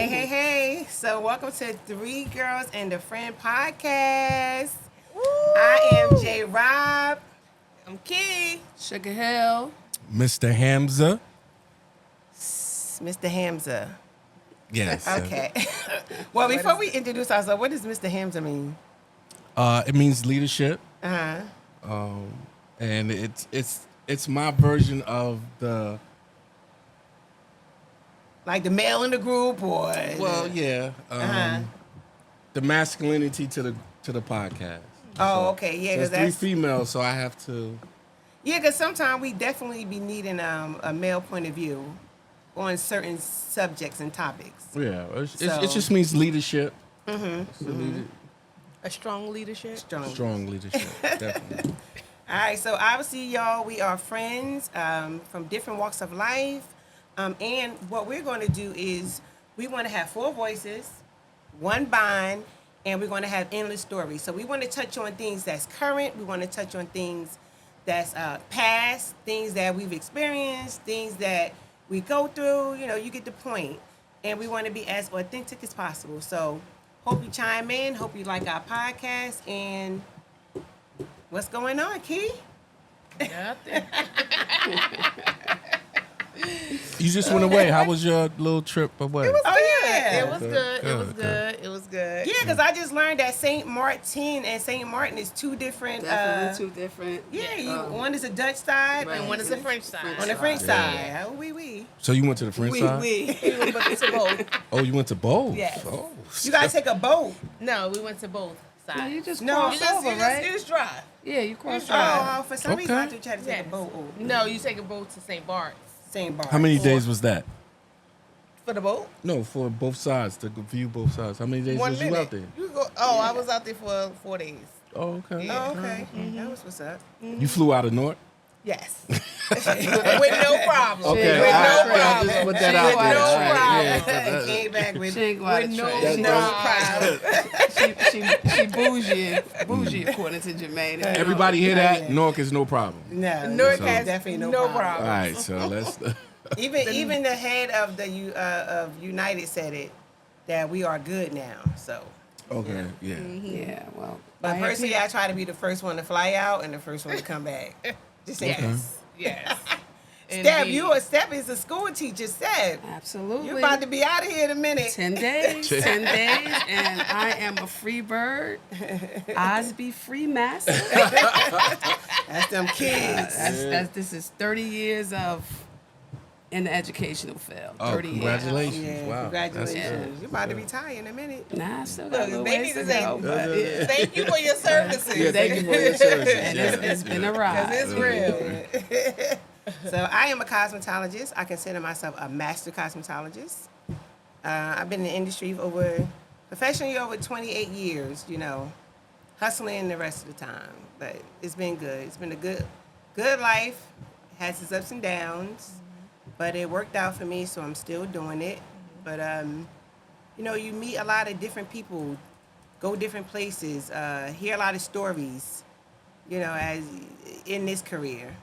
Hey. So welcome to Three Girls and a Friend podcast. Woo! I am J. Rob. I'm Key. Sugar Hill. Mr. Hamza. Mr. Hamza. Yes. Okay. Well, before we introduce ourselves, what does Mr. Hamza mean? It means leadership. And it's my version of the. Like the male in the group, or the masculinity to the podcast. Oh, okay, yeah, because so that's 3 females, so I have to. Yeah, because sometimes we definitely be needing a male point of view on certain subjects and topics. Yeah, it just means leadership. A strong leadership. Strong leadership, definitely. All right, so obviously, y'all, we are friends from different walks of life. And what we're going to do is we want to have 4 voices, 1 bond, and we're going to have endless stories. So we want to touch on things that's current. We want to touch on things that's past, things that we've experienced, things that we go through. You know, you get the point. And we want to be as authentic as possible. So hope you chime in. Hope you like our podcast. And what's going on, Key? Nothing. You just went away. How was your little trip away? It was good. It was good. It was good. Yeah, because I just learned that St. Martin and St. Martin is 2 different. Definitely 2 different. Yeah, one is a Dutch side And one is a French side. on the French side. Oh, oui. So you went to the French side? We went to both. Oh, you went to both? Yes. Oh. You gotta take a boat. No, we went to both sides. Yeah, you just No, cross over, right? You just drive. Yeah, you cross over. Oh, for some reason I thought you had to take Yes. a boat. Oh, No, you take a boat to St. Bart's. St. Bart's. How many days was that? For the boat? No, for both sides, to view both sides. How many days 1 was minute. you out there? I was out there for 4 days. Oh, okay. Oh, okay. That was what's up. You flew out of North? Yes. With no problem. Okay, With all no right, problem. just put that With out there. no All right, problem. yeah, 'cause And came back with She ain't go out of With no trade. problem. She bougie according to Jermaine. Everybody hear that? North is no problem. no. Newark So- has definitely no problem. All problem. right, so let's. Even the head of the of United said it that we are good now. So, Okay, yeah. Yeah, well. but personally, I try to be the first one to fly out and the first one to come back. Just in case. Yes. Steph, Indeed. Steph is a school teacher. Steph, Absolutely. you're about to be out of here in a minute. 10 days, and I am a free bird. Osby free master. That's them kids. This is 30 years of in the educational field. Oh, 30 years. congratulations. Yeah, Wow. congratulations. You're about to retire in a minute. Nah, I still got a little They ways need to to say, go. But thank you for your services. Yeah, thank you for your services. and Yeah. it's been a ride. It's real. So I am a cosmetologist. I consider myself a master cosmetologist. I've been in the industry professionally over 28 years, hustling the rest of the time. But it's been good. It's been a good life. Has its ups and downs. But it worked out for me, so I'm still doing it. But, you meet a lot of different people, go different places, hear a lot of stories, as in this career.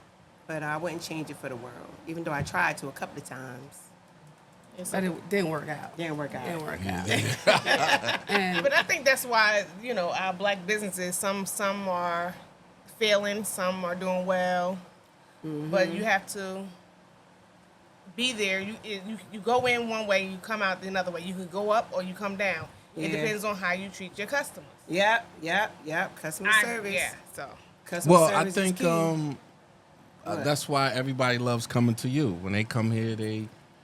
But I wouldn't change it for the world, even though I tried to a couple of times. But it didn't work out. Didn't work out. And But I think that's why, our black businesses, some are failing, some are doing well. But you have to be there. You go in one way, you come out another way. You could go up or you come down. It Yeah. depends on how you treat your customers. Yep. Customer service. Yeah, so. Customer Well, I service is think key. that's why everybody loves coming to you. When they come here,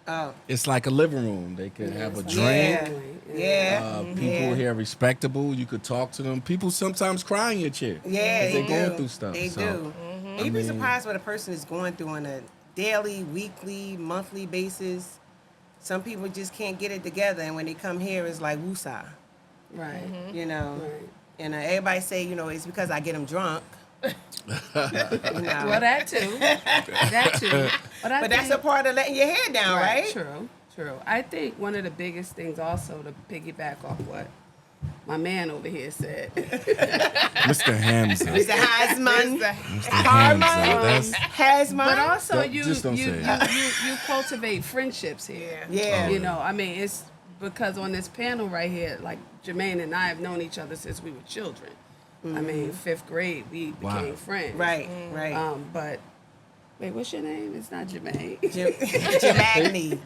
Oh. it's like a living room. They can have a drink. Yeah. People here are respectable. You could talk to them. People sometimes cry in your chair. Yeah, Because they they're going do. through stuff. They so, do. You'd be surprised what a person is going through on a daily, weekly, monthly basis. Some people just can't get it together, and when they come here, it's like woosah, right. Right. And everybody say, it's because I get them drunk. Well, that too. But That's a part of letting your hair down, right? True. I think one of the biggest things also to piggyback off what my man over here said. Mr. Hamza. Mr. Heisman. Mr. Hamza. Heisman. But also Don't- just don't say it. you cultivate friendships here. Yeah. I mean, it's because on this panel right here, like Jermaine and I have known each other since we were children. I mean, 5th grade, we became friends. Right, right. But wait, what's your name? It's not Jermaine. Jamagni.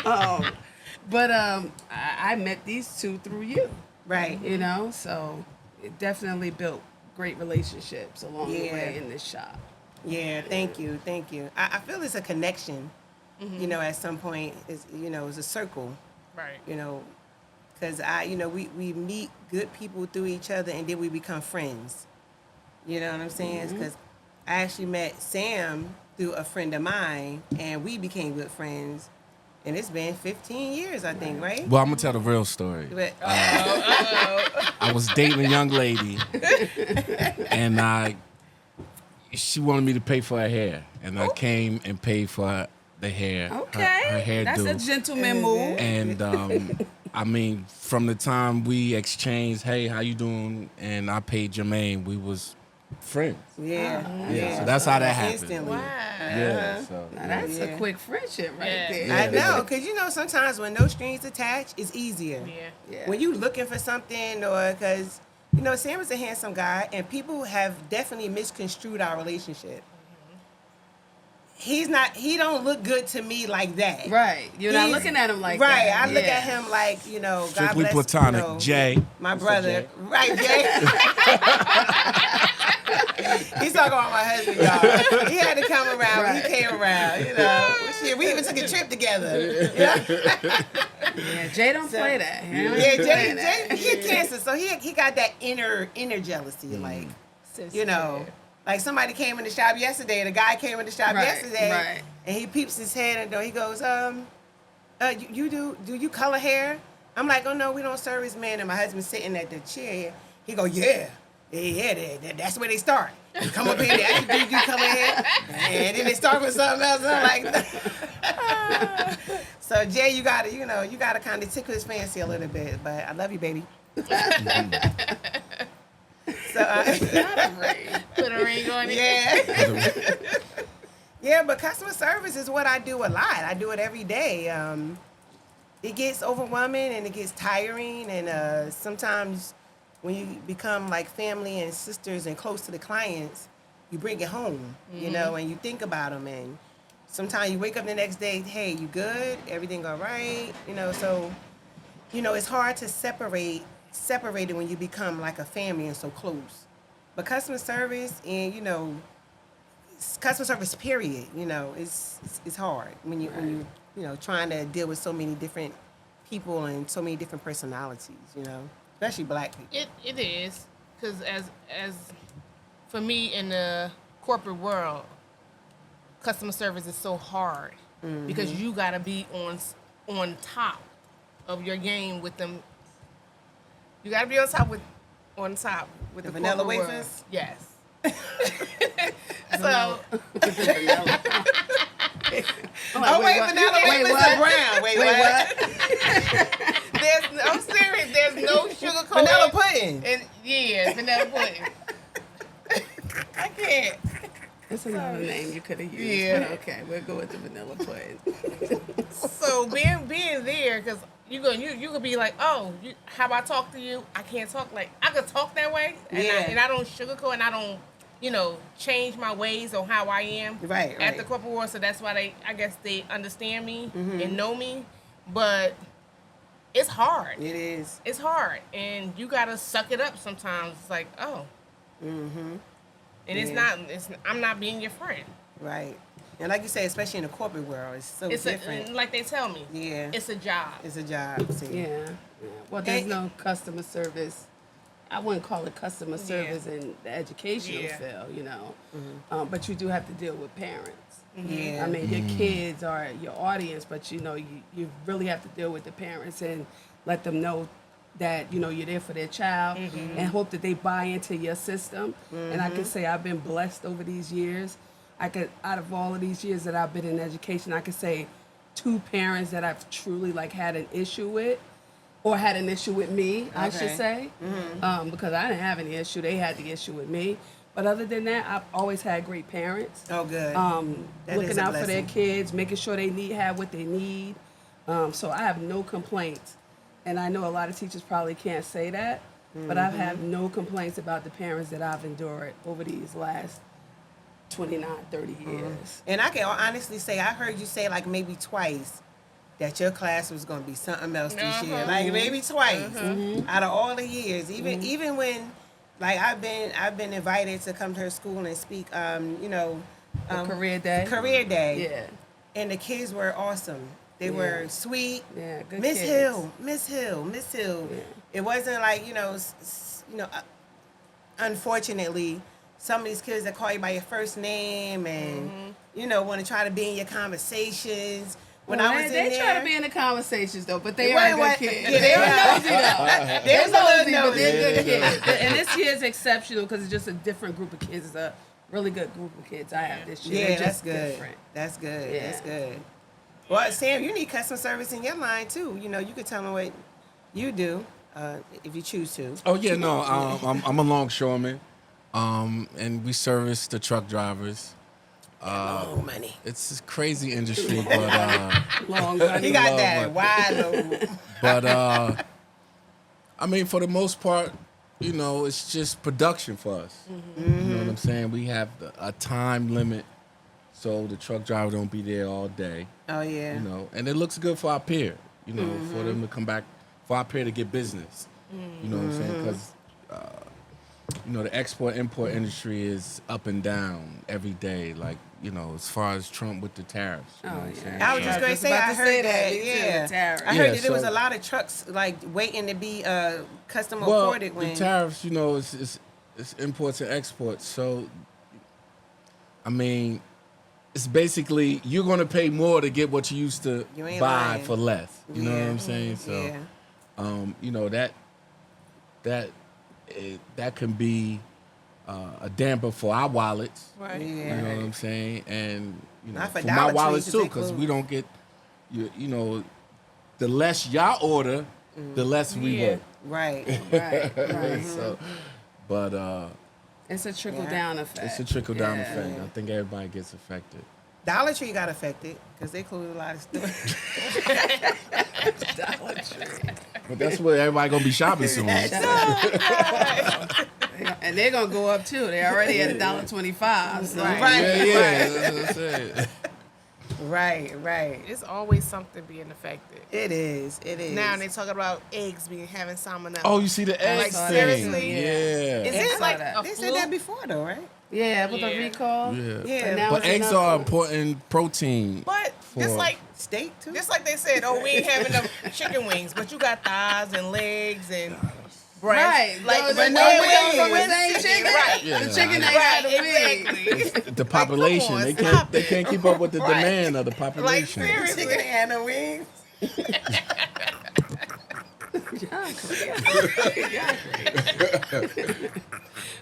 Jamagene. But I met these two through you. Right. You know, so it definitely built great relationships along the way in this shop. Yeah, thank you. I feel it's a connection, you know, at some point, it's a circle, Right. you know, because we meet good people through each other and then we become friends. You know what I'm saying? Because I actually met Sam through a friend of mine and we became good friends. And it's been 15 years, I think, right? Well, I'm gonna tell the real story. But, I was dating a young lady, and she wanted me to pay for her hair, and I came and paid for the hair. Okay, her hairdo. that's a gentleman move. And I mean, from the time we exchanged, hey, how you doing? And I paid Jermaine, we was friends. yeah. So that's how that happened. Instantly. Wow. Yeah. So Now that's a quick friendship right there. I know, because sometimes when no strings attached, it's easier. Yeah. When you looking for something, or because Sam is a handsome guy, and people have definitely misconstrued our relationship. He's not. He don't look good to me like that. Right. You're not looking at him like that. Right. I look at him like God strictly bless, platonic. Jay. my What's up, brother. Jay? Right, Jay. He's talking about my husband, y'all. He had to come around. Right. He came around. Shit, we even took a trip together. Yeah, Jay don't play that. Jay, he a Cancer, so he got that inner jealousy, like like somebody came in the shop yesterday. The guy came in the shop yesterday, and he peeps his head and he goes, you do you color hair? I'm like, oh no, we don't service men. And my husband's sitting at the chair. He go, yeah, that's where they start. You come up here, do you color hair? And then they start with something else. I'm like, so Jay, you gotta kind of tickle his fancy a little bit. But I love you, baby. So Put a ring on it. Yeah, but customer service is what I do a lot. I do it every day. It gets overwhelming and it gets tiring, and sometimes when you become like family and sisters and close to the clients, you bring it home, and you think about them, and sometimes you wake up the next day, hey, you good? Everything all right? So it's hard to separate it when you become like a family and so close. But customer service and customer service period, it's hard when you trying to deal with so many different people and so many different personalities, especially black people. It is, because as for me in the corporate world, customer service is so hard because you gotta be on top of your game with them. You gotta be on top with the vanilla corporate wafers? world. Yes. So. Vanilla wafers are brown. Wait, what? I'm serious. There's no sugar coating. Vanilla pudding. And vanilla pudding. I can't. That's another name you could have used. Yeah. But okay, we'll go with the vanilla pudding. So being there, because you could be like, oh, how I talk to you? I can't talk like I could talk that way, and I don't sugarcoat, and I don't change my ways on how I am at the corporate world. So that's why I guess they understand me and know me, but it's hard. It is. It's hard, and you gotta suck it up sometimes. It's like, oh, and I'm not being your friend. Right. And like you say, especially in the corporate world, it's so different. Like they tell me, it's a job. It's a job. See. Yeah. Well, there's no customer service. I wouldn't call it customer service in the educational field, but you do have to deal with parents. Yeah. I mean, your kids are your audience, but you really have to deal with the parents and let them know that you're there for their child and hope that they buy into your system. And I can say I've been blessed over these years. Out of all of these years that I've been in education, I could say 2 parents that I've truly had an issue with, or had an issue with me, I should say, because I didn't have any issue. They had the issue with me. But other than that, I've always had great parents. Oh, good. That is Looking a out for their blessing. kids, making sure they have what they need. So I have no complaints. And I know a lot of teachers probably can't say that, but I've had no complaints about the parents that I've endured over these last 29, 30 years. And I can honestly say, I heard you say like maybe twice that your class was going to be something else this year. Like maybe twice out of all the years. Even when, like I've been invited to come to her school and speak. Career day. Career day. Yeah. And the kids were awesome. They were sweet. Yeah, good Miss kids. Hill, Miss Hill, Miss Hill. Yeah. It wasn't like unfortunately, some of these kids that call you by your first name and want to try to be in your conversations. When I was they in try there, to be in the conversations though, but they Wait, are what? good kids. Yeah, they were nosy though. They was a little but nosy. they're good kids. And this year is exceptional because it's just a different group of kids. It's a really good group of kids I have this year. Yeah, They're that's just good. different. That's good. Yeah. That's good. Well, Sam, you need customer service in your line too. You could tell them what you do if you choose to. Oh yeah, no, I'm a longshoreman, and we service the truck drivers. Oh, money. It's a crazy industry, but Long He got love that it. wide load. but I mean, for the most part, it's just production for us. You know what I'm saying? We have a time limit, so the truck driver don't be there all day. Oh yeah. And it looks good for our peer. For them to come back, for our peer to get business. You know what I'm saying? Because the export-import industry is up and down every day. Like, as far as Trump with the tariffs. You know what I'm saying? I was just going to say, I heard that. Yeah. I Yeah, heard that there was so- a lot of trucks like waiting to be custom Well, imported when. the tariffs, it's imports and exports. So, I mean, it's basically you're going to pay more to get what you used to You ain't buy lying. for less. You know what Yeah. I'm saying? So, that can be a damper for our wallets. Right. Yeah. You know what I'm saying? And Not for for Dollar my Tree wallets to too, take because food. we don't get, the less y'all order, the less we Yeah. work. Right. Right. So, but It's a trickle down effect. it's a trickle down Yeah. effect. I think everybody gets affected. Dollar Tree got affected because they closed a lot of stores. Dollar Tree. But that's where everybody gonna be shopping soon. And they're gonna go up too. They're already at $1.25. So. Right. Yeah, that's what I said. Right. It's always something being affected. It is. Now they talking about eggs having salmonella. Oh, you see the eggs Like, thing? seriously? Yeah. Is I it saw like that. a They flu? said that before though, right? Yeah, with Yeah. the recall. Yeah. Yeah. now But it's eggs another- are important protein. But just For- like Steak too. they said, oh, we ain't having enough chicken wings, but you got thighs and legs and breasts. Right. Like, But no no wings wings from the with same chicken. Right. Yeah. The chicken ain't Right, got the wings. exactly. The population, on, they stop can't keep up with the Right. demand of the Like, population. seriously. Chicken and the wings.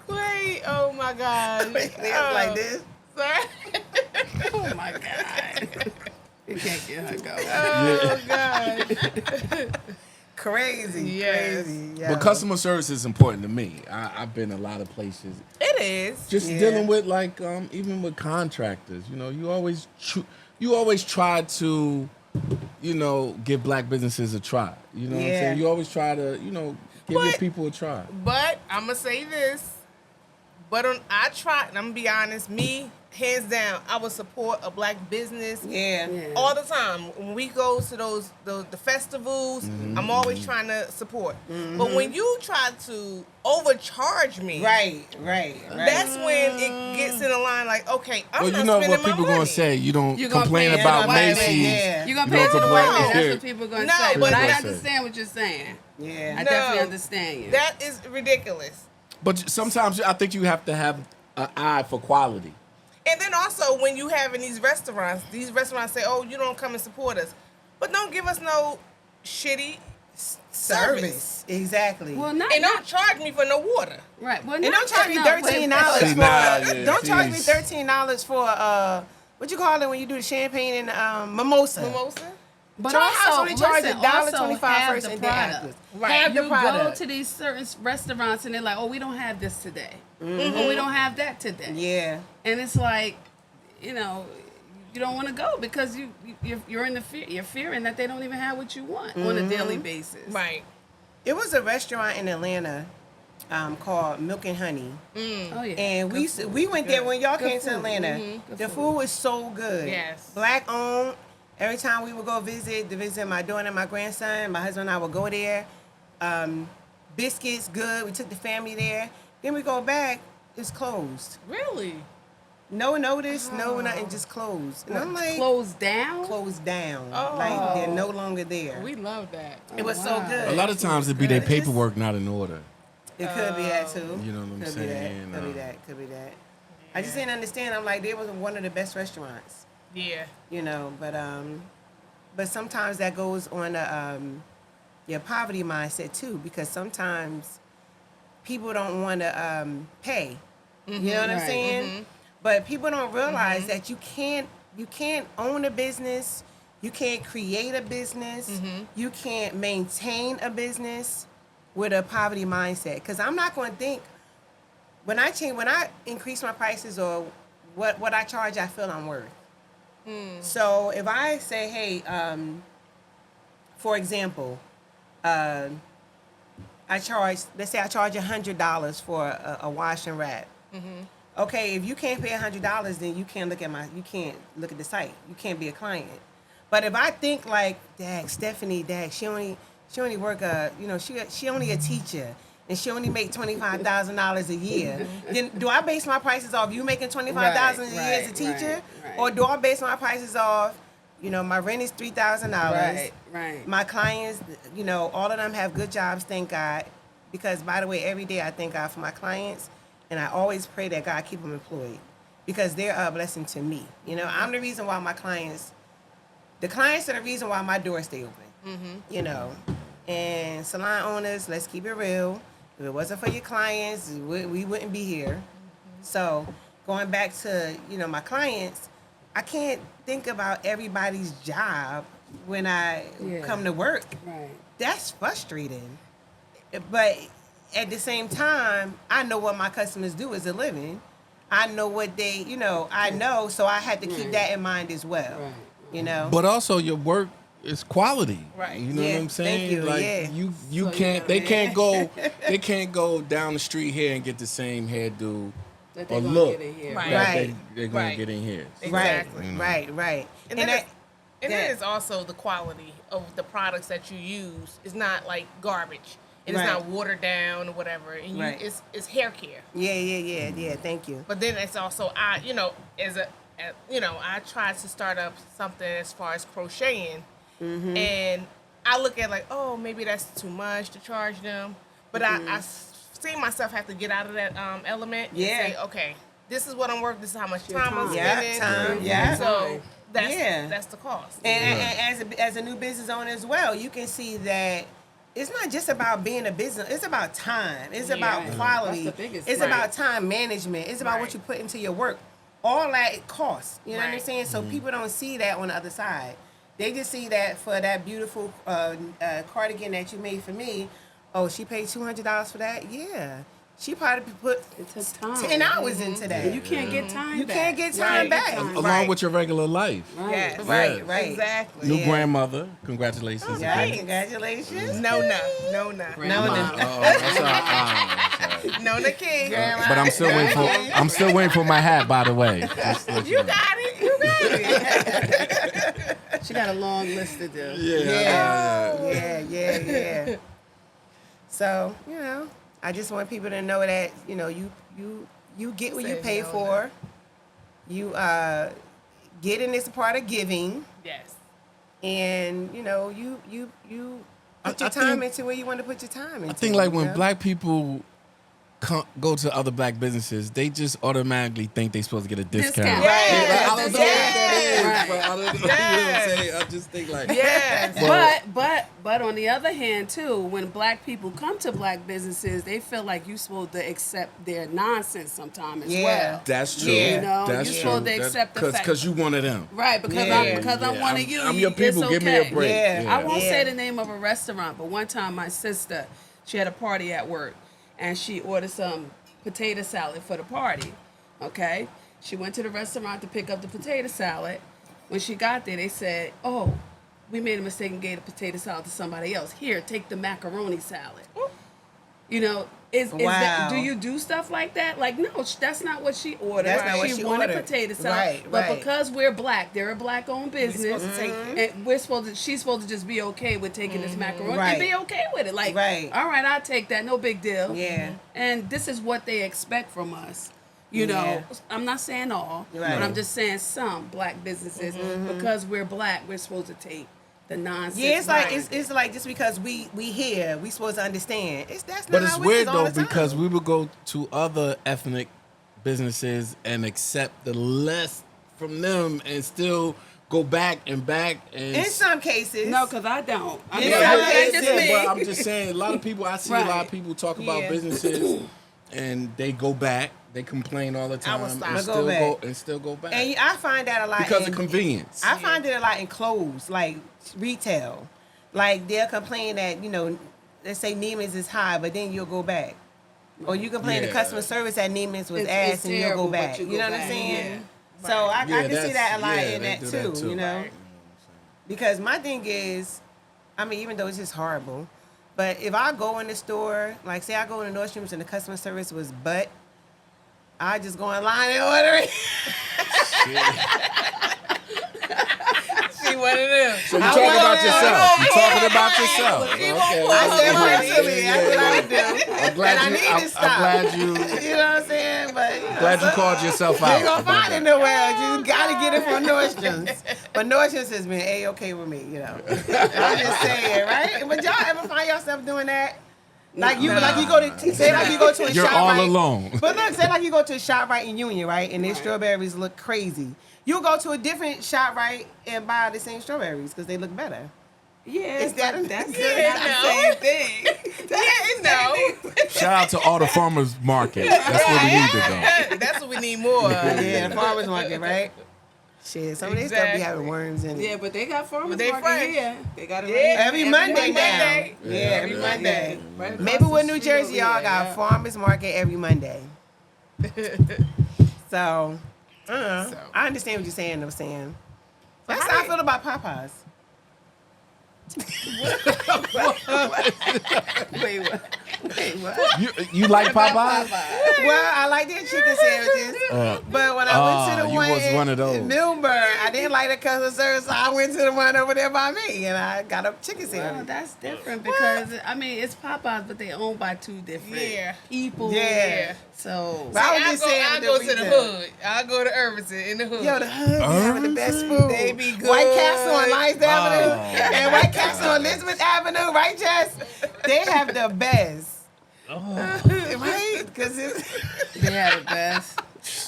Wait, oh my God. They was like this. Sorry. Oh my God. You can't get her going. Oh God. Crazy. Yes. Crazy. Yeah. But customer service is important to me. I've been a lot of places. It is. Just Yeah. dealing with even with contractors, you always try to, give black businesses a try. You know what I'm Yeah. saying? You always try to, give your But- people a try. But I'm gonna say this. But I try, and I'm gonna be honest, me, hands down, I would support a black business Yeah. all the time. When we go to the festivals, I'm always trying to support. But when you try to overcharge me, Right. that's when it gets in the line like, okay, I'm Well, not you know spending what my people money. gonna say. You don't You gonna complain pay about for the white man, Macy's. yeah. You're gonna You pay don't for the complain- white man. That's Yeah. what people are gonna No, say. but But I that's- understand what you're saying. Yeah. I No. definitely understand you. That is ridiculous. But sometimes I think you have to have an eye for quality. And then also when you have in these restaurants say, oh, you don't come and support us. But don't give us no shitty service. Exactly. well, not, And don't charge me for no water. right. Well, And not don't charge me no, $13 See, for. nah, yeah, Don't charge me jeez. $13 for what you call it when you do the champagne and mimosa. Mimosa? But Charles House only charge listen, $1.25 have first the and then product. afterwards. Right. Have the You product. go to these certain restaurants and they're like, oh, we don't have this today. Or we don't have that today. Yeah. And it's like, you don't want to go because you're in the fear. You're fearing that they don't even have what you want on a daily basis. Right. It was a restaurant in Atlanta called Milk and Honey. Oh yeah. And we went there when y'all came to Atlanta. The food was so good. Yes. Black owned. Every time we would go to visit my daughter and my grandson, my husband and I would go there. Biscuits, good. We took the family there. Then we go back, it's closed. Really? No notice, no nothing, just closed. And I'm like, Closed down. closed down. Oh. Like they're no longer there. We love that. It was so wow. good. A lot of times it be their Just- paperwork not in order. It could be that too. You know what I'm could saying? Be that. Could be that. Could be that. I just didn't understand. I'm like, they was one of the best restaurants, Yeah. you know. But sometimes that goes on your poverty mindset too, because sometimes people don't want to pay. You know what I'm Right. saying? But people don't realize that you can't own a business, you can't create a business, you can't maintain a business with a poverty mindset. Because I'm not going to think when I increase my prices or what I charge, I feel I'm worth. So if I say, hey, for example, let's say I charge $100 for a wash and wrap. Okay, if you can't pay $100, then you can't look at the site. You can't be a client. But if I think like, Stephanie, she only work she only a teacher and she only make $25,000 a year. Then do I base my prices off you making $25,000 a year as a teacher, or do I base my prices off, my rent is $3,000. Right. My clients, all of them have good jobs, thank God. Because by the way, every day I thank God for my clients, and I always pray that God keep them employed because they're a blessing to me. I'm the reason why the clients are the reason why my doors stay open. And salon owners, let's keep it real. If it wasn't for your clients, we wouldn't be here. So going back to, my clients, I can't think about everybody's job when I come to work. Right. That's frustrating. But at the same time, I know what my customers do as a living. I know what they, I know, so I had to keep that in mind as well. Right. But also your work is quality. Right. You know Yeah, what I'm saying? thank you, Like yeah. you So can't you they can't go down the street here and get the same hairdo That or they gonna look get in here. Right. that they're gonna Right. get in here. Exactly. Right. And then it's also the quality of the products that you use. It's not like garbage. And it's Right. not watered down or whatever. And Right. it's hair care. Yeah. Thank you. But then it's also I tried to start up something as far as crocheting, and I look at like, oh, maybe that's too much to charge them. But I see myself have to get out of that element and Yeah. say, okay, this is what I'm worth. This is how much Your time I'm time. Yeah, spending. time, yeah. So that's Yeah. that's the cost. And as a new business owner as well, you can see that it's not just about being a business. It's about time. It's about quality. That's the biggest It's thing. about time management. It's about what Right. you put into your work. All that costs. You know what I'm Right. saying? So people don't see that on the other side. They just see that for that beautiful cardigan that you made for me. Oh, she paid $200 for that? Yeah. She probably put It took time. 10 hours into that. You can't get time You back. can't get time back. Along Right. with your regular life. Yes. Right. Exactly. New Yeah. grandmother. Congratulations. Yeah, again. congratulations. No. Grandma. Oh, that's sorry. No, the king. But I'm still waiting for my hat, by the way. Just to let You know. got it. You got it. She got a long list to do. Yeah. Yeah. So, I just want people to know that, you get what you Say pay no, for. You getting is a part of giving, Yes. and you put your I time think- into where you want to put your time into. I think like you when know? black people go to other black businesses, they just automatically think they're supposed to get a discount. Discount. Yes, I don't know what that is, but I don't know. You know what I'm saying? I just think like, Yes. But on the other hand too, when black people come to black businesses, they feel like you're supposed to accept their nonsense sometime as Yeah. well. that's true. Yeah. You know, That's you're true. supposed to accept the fact. Because you one of them. Right, because Yeah. I'm one of you. I'm your it's people. Give me a okay. break. Yeah. I won't Yeah. say the name of a restaurant, but one time my sister, she had a party at work, and she ordered some potato salad for the party. Okay, she went to the restaurant to pick up the potato salad. When she got there, they said, "Oh, we made a mistake and gave the potato salad to somebody else. Here, take the macaroni salad." You know, is that, Wow. do you do stuff like that? Like, no, that's not what she ordered. That's not what she she wanted ordered. potato salad, Right, but right. because we're black, they're a black-owned business, supposed to take it. and she's supposed to just be okay with taking this macaroni Right. and be okay with it. Like, Right. all right, I'll take that, no big deal. Yeah. And this is what they expect from us. You Yeah. know, I'm not saying all, Right. but I'm just saying some black businesses, because we're black, we're supposed to take the nonsense. Yeah, it's like behind it. it's like just because we here, we supposed to understand. That's not But it's how it weird is all though the time. because we would go to other ethnic businesses and accept the less from them and still go back and in some cases, No, because I don't. I Yeah, mean, yeah, that's just yeah, me. But I'm just saying, a lot of people I see a lot of people talk about Yeah. businesses and they go back, they complain all the time would stop. and Go still back. go and still go back and I find that a lot because in, of convenience. I find it a lot in clothes, like retail. Like they'll complain that, let's say Neiman's is high, but then you'll go back. Or you complain the Yeah. customer service at Neiman's was It's ass and you'll terrible, go but back. you You go know what I'm back, saying? yeah. So I can see that's- that a lot yeah, in they that do too, that you know? Right. Because my thing is, I mean, even though it's just horrible, but if I go in the store, like say I go in the Nordstrom's and the customer service was butt, I just go in line and order it. She one of them. So you I talking want about that. yourself. You talking about Right. yourself. Keep on Okay. pulling I said money. personally, that's what I would do. I'm glad And I you. need to stop. I'm glad you. You know what I'm saying? But Glad you called yourself You out. ain't gonna about find it that. nowhere. You gotta get it from Nordstrom's. But Nordstrom's has been A-okay with me, I'm just saying, right? But y'all ever find yourself doing that? Like you go to say like you go to a You're shop all right, alone. But look, say like you go to a shop right in Union, right? And their strawberries look crazy. You go to a different shop right and buy the same strawberries because they look better. Yeah, Is that but that's Yeah, not no. the same thing. No. Shout out to all the farmers market. That's where we need to go. That's what we need more of. Yeah, the farmers market, right? Shit, some of these stuff be Exactly. having worms in it. Yeah, but they got farmers But they market fresh. here. They got it Yeah, right here. Every Monday now. Monday. Yeah, every Monday. Right across Maplewood, the New street Jersey, over y'all here, got yeah. farmers market every Monday. So, I understand what you're saying, though, Sam. That's how I feel about Popeyes. Wait, what? Wait, what? You like Popeyes? Well, I like their chicken sandwiches, but when I went to the you one, was one of those. in Milburn, I didn't like the customer service, so I went to the one over there by me, and I got a chicken Well, sandwich. that's different because I mean it's Popeyes, but they owned by two different Yeah. people. Yeah. So But I was I'll just go, saying I'll with go the to the retail. hood. I'll go to Irvington in the hood. Yo, the hood be having the best food. They be good. White Castle on Lines Avenue Oh. and White Castle on Elizabeth Avenue, right, Jess? They have the best. Right? Because it they had the best.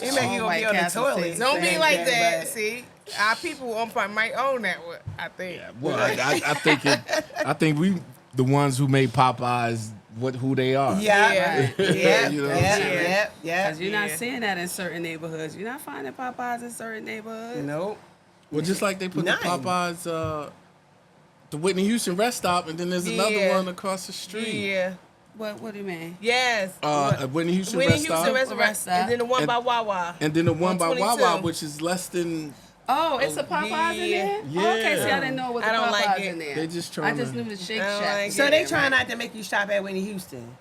make you All gonna White be on the Castle toilet. tastes Don't be same like thing, that. but- See, our people on front might own that one. I think. Well, I think we the ones who made Popeyes who they are. Yeah. Yeah. Yeah. You know what I'm saying? Yeah. Because you're not Yeah. seeing that in certain neighborhoods. You're not finding Popeyes in certain neighborhoods. Nope. Well, just like they put None. the Popeyes, the Whitney Houston rest stop, and then there's another Yeah. one across the street. Yeah. What do you mean? Yes. Whitney Houston Winnie rest Houston stop, restaurant, and then the one And- by Wawa. and then the one by 122. Wawa, which is less than. Oh, it's a Popeyes in there? Yeah. Oh, okay, see, I didn't know what the I don't Popeyes like it. in there. They just I trying just to- knew the Shake I don't Shack. like was So in they there, trying right? not to make you shop at Whitney Houston.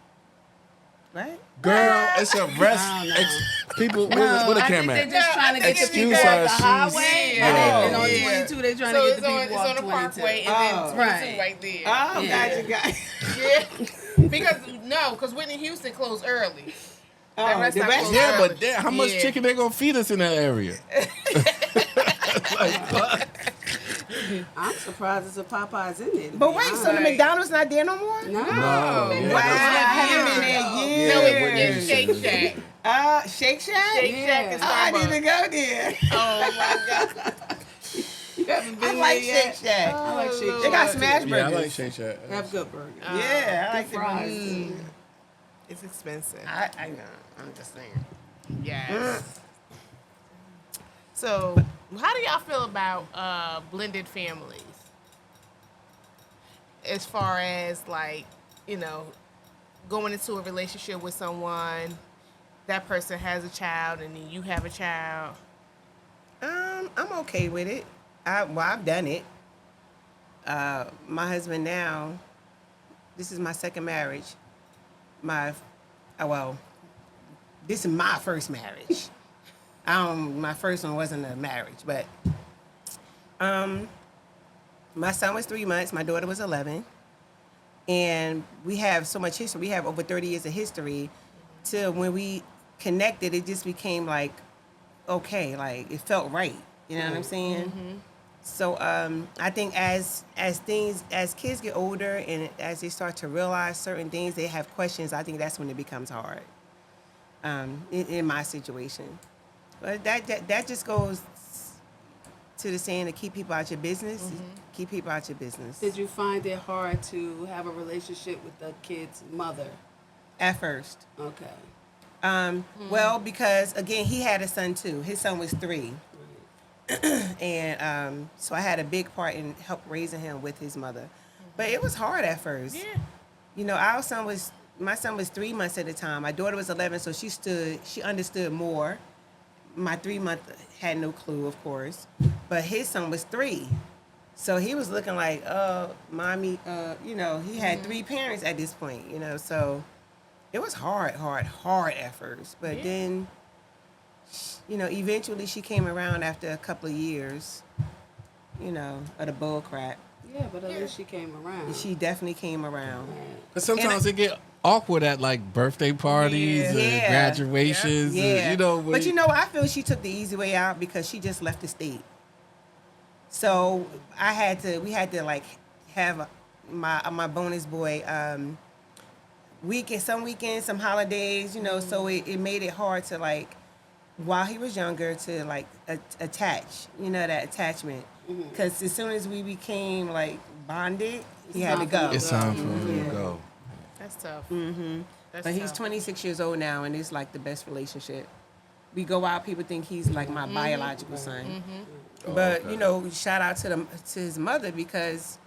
Right? Girl, it's a rest. I don't know. People, No, where the I think camera they're at? just No, trying to I get think the it's people because off the she's- highway, Yeah. and on Yeah. 22 they're trying So to get it's the on, people it's off on the 22. Parkway, and Oh. then 22 Right. right there. Oh, Yeah. gotcha. Yeah. because Whitney Houston closed early. Oh, rest the stop rest closed Yeah, early. but how much Yeah. chicken they gonna feed us in that area? I'm surprised there's a Popeyes in there. to But be wait, so the honest. McDonald's not there no more? No. No. Wow, Yeah, I haven't been there Yeah, No, years. it's Shake Shack. Shake Shack? Shake Shack and Oh, I need to Starbucks. go there. Oh my god. You haven't been I like there yet? Shake Shack. I like Shake Lord. They got Shack. smash burgers. Yeah, I like Shake Shack. They have good burgers. Yeah, I like Good the fries. burgers. It's expensive. I know. I'm just saying. Yes. So, how do y'all feel about blended families? As far as like, you know, going into a relationship with someone, that person has a child, and then you have a child. I'm okay with it. I've done it. My husband now, this is my second marriage. This is my first marriage. My first one wasn't a marriage, but my son was 3 months, my daughter was 11, and we have so much history. We have over 30 years of history. Till when we connected, it just became like, okay, like it felt right. You know what I'm saying? Mm-hmm. So I think as kids get older and as they start to realize certain things, they have questions. I think that's when it becomes hard. In my situation, but that just goes to the saying to keep people out your business. Keep people out your business. Did you find it hard to have a relationship with the kid's mother? At first, Okay. well, because again, he had a son too. His son was 3. And so I had a big part in help raising him with his mother. But it was hard at first. Yeah. You know, my son was 3 months at the time. My daughter was 11, so she understood more. My 3-month had no clue, of course. But his son was 3. So he was looking like, mommy, you know, he had 3 parents at this point, you know. So it was hard at first. But then, you know, eventually she came around after a couple of years, you know, of the bull crap. Yeah, but at least she came around. She definitely came around. But sometimes it get awkward at like birthday parties and Yeah. graduations. Yeah. And, you know, But you know, I feel she took the easy way out because she just left the state. So we had to like have my bonus boy some weekends, some holidays, you know, so it made it hard to like, while he was younger, to like attach, you know, that attachment. Because as soon as we became like bonded, he had to go. it's time for him to go. That's tough. That's But he's tough. 26 years old now, and it's like the best relationship. We go out, people think he's like my biological son. But okay. you know, shout out to his mother, because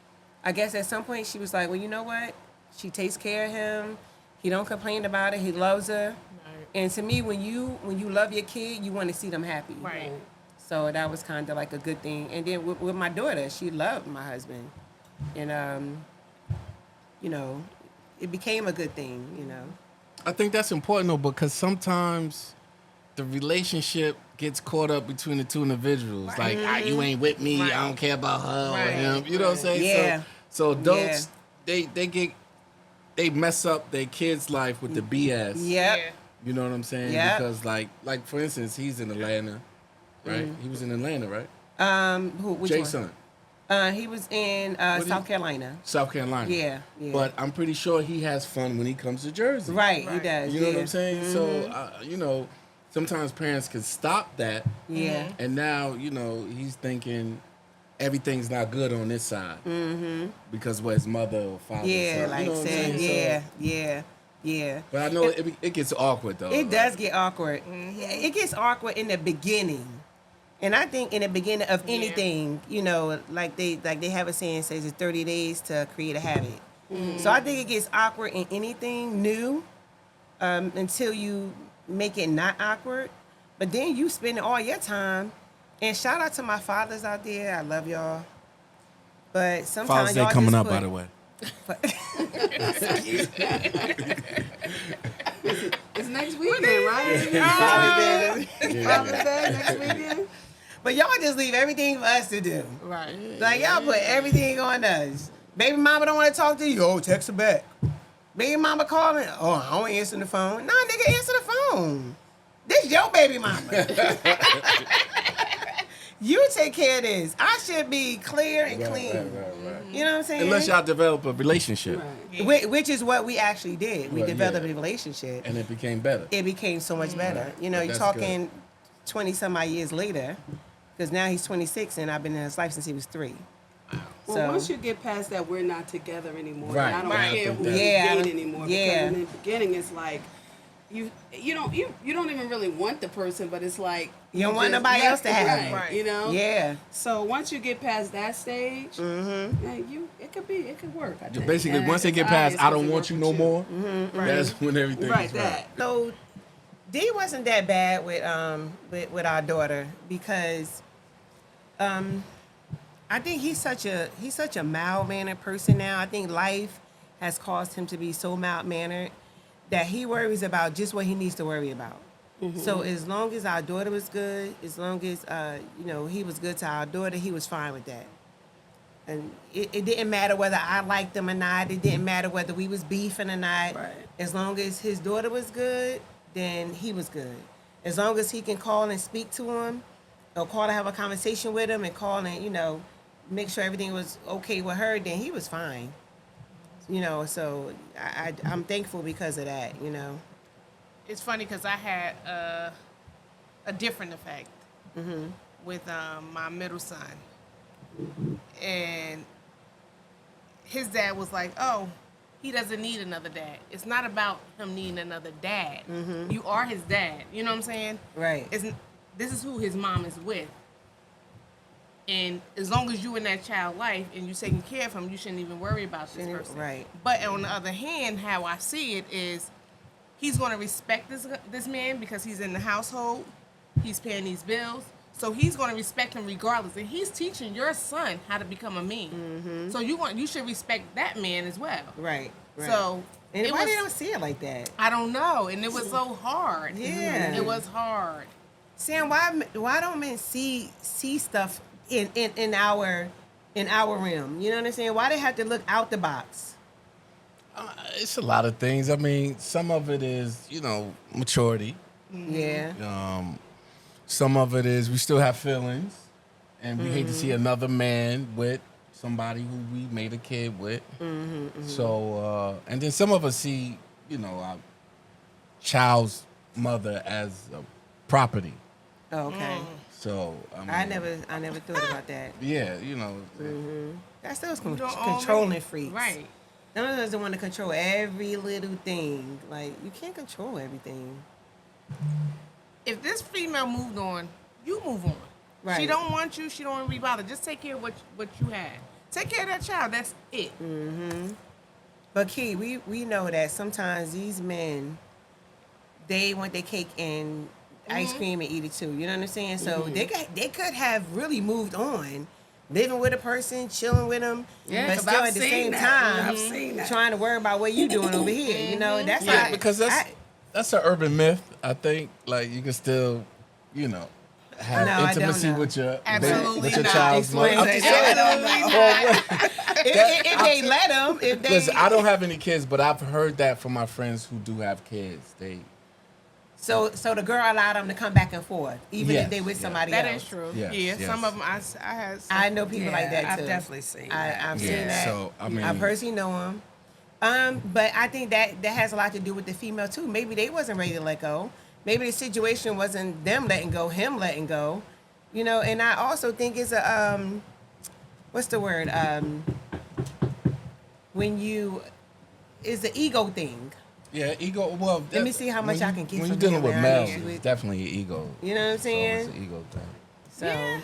I guess at some point she was like, well, you know what? She takes care of him. He don't complain about it. He loves her. Right. And to me, when you love your kid, you want to see them happy. Right. So that was kind of like a good thing. And then with my daughter, she loved my husband, and you know, it became a good thing. You know. I think that's important though, because sometimes the relationship gets caught up between the two individuals. Like, you ain't with me. Right. I don't care about her Right. or him. You know what I'm saying? Yeah. So adults, they mess up their kid's life with the BS. Yep. Yeah. You know what I'm saying? Yep. Because like for instance, he's in Atlanta, right? He was in Atlanta, right? Which Jason, one? He was in South Carolina. South Carolina. Yeah. But I'm pretty sure he has fun when he comes to Jersey. Right, he Right. does. You know yeah. what I'm saying? So, you know, sometimes parents can stop that. Yeah. And now, you know, he's thinking everything's not good on this side. Because what his mother or father Yeah, said. like you know what I'm said, saying? yeah. But I know it gets awkward, though. It does get awkward. It gets awkward in the beginning. And I think in the beginning of anything, you know, like they have a saying, says it's 30 days to create a habit. So I think it gets awkward in anything new until you make it not awkward. But then you spend all your time. And shout out to my fathers out there. I love y'all. But sometimes Father's Day y'all coming just up, put- by the way. It's next weekend, right? Father's Day next weekend. But y'all just leave everything for us to do. Right. Like, y'all put everything on us. Baby mama don't want to talk to you. Oh, text her back. Baby mama calling. Oh, I don't answer the phone. Nah, nigga, answer the phone. This your baby mama. You take care of this. I should be clear and clean. Right. You know what I'm saying? Unless y'all develop a relationship. Right. Which is what we actually did. We Well, developed yeah. a relationship. And it became better. It became so much better. You know, you're That's talking 20 some odd years later. because now he's 26 and I've been in his life since he was 3. Well, So- once you get past that, we're not together anymore. Right. And I don't Right. care who Yeah. you date anymore. Yeah. Because in the beginning, it's like you don't even really want the person, but it's like You don't want nobody else to have right, him. Right. You know. Yeah. So once you get past that stage, Mm-hmm. it could work. I think. Basically, And once they it's get past, obvious I because don't it want worked you with no more. Mm-hmm. That's when everything Right. is That. So D wasn't that bad with our daughter because I think he's such a mild-mannered person now. I think life has caused him to be so mild-mannered that he worries about just what he needs to worry about. So as long as our daughter was good, as long as he was good to our daughter, he was fine with that. And it didn't matter whether I liked him or not. It didn't matter whether we was beefing or not. Right. As long as his daughter was good, then he was good. As long as he can call and speak to him, or call to have a conversation with him, and call and make sure everything was okay with her, then he was fine. So I'm thankful because of that. It's funny because I had a different effect with my middle son. And his dad was like, oh, he doesn't need another dad. It's not about him needing another dad. You are his dad. You know what I'm saying? Right. This is who his mom is with. And as long as you in that child life and you taking care of him, you shouldn't even worry about this person. Right. But on the other hand, how I see it is he's going to respect this man because he's in the household. He's paying these bills. So he's going to respect him regardless. And he's teaching your son how to become a man. So you should respect that man as well. Right. So and why they don't see it like that? I don't know. And it was so hard. Yeah. It was hard. Sam, why don't men see stuff in our realm? You know what I'm saying? Why they have to look out the box? It's a lot of things. I mean, some of it is, maturity. Yeah. Some of it is we still have feelings, and we hate to see another man with somebody who we made a kid with. So, and then some of us see, our child's mother as a property. Oh, okay. So, I mean, I never thought about that. Yeah, That's those You don't own controlling me. freaks. Right. Those doesn't want to control every little thing. Like, you can't control everything. If this female moved on, you move on. Right. She don't want you. She don't want to be bothered. Just take care of what you had. Take care of that child. That's it. But Key, we know that sometimes these men, they want their cake and ice cream and eat it too. You know what I'm saying? So they could have really moved on, living with a person, chilling with them, Yeah, but 'cause still I've at the seen same that. time I've seen that. trying to worry about what you doing over here. That's yeah, why because that's an urban myth. I think, like, you can still, have No, I don't intimacy know. with your Absolutely with your not. child's mother. Explain I'm that. just saying. if they let them, if they Listen, I don't have any kids, but I've heard that from my friends who do have kids. so the girl allowed them to come back and forth, even Yes, if they with yes. somebody That else. is true. Yes, Yeah. yes. Some of them I had. I know people like that too. I've definitely seen I've that. seen Yeah, that. so, I mean- I personally know them. But I think that has a lot to do with the female too. Maybe they wasn't ready to let go. Maybe the situation wasn't them letting go, him letting go. And I also think it's a what's the word? It's the ego thing. Yeah, ego. Well, Let me see how much I can get When from you're dealing him with around males, here. it's definitely an ego. You know what I'm So saying? it's an ego thing. So, Yeah.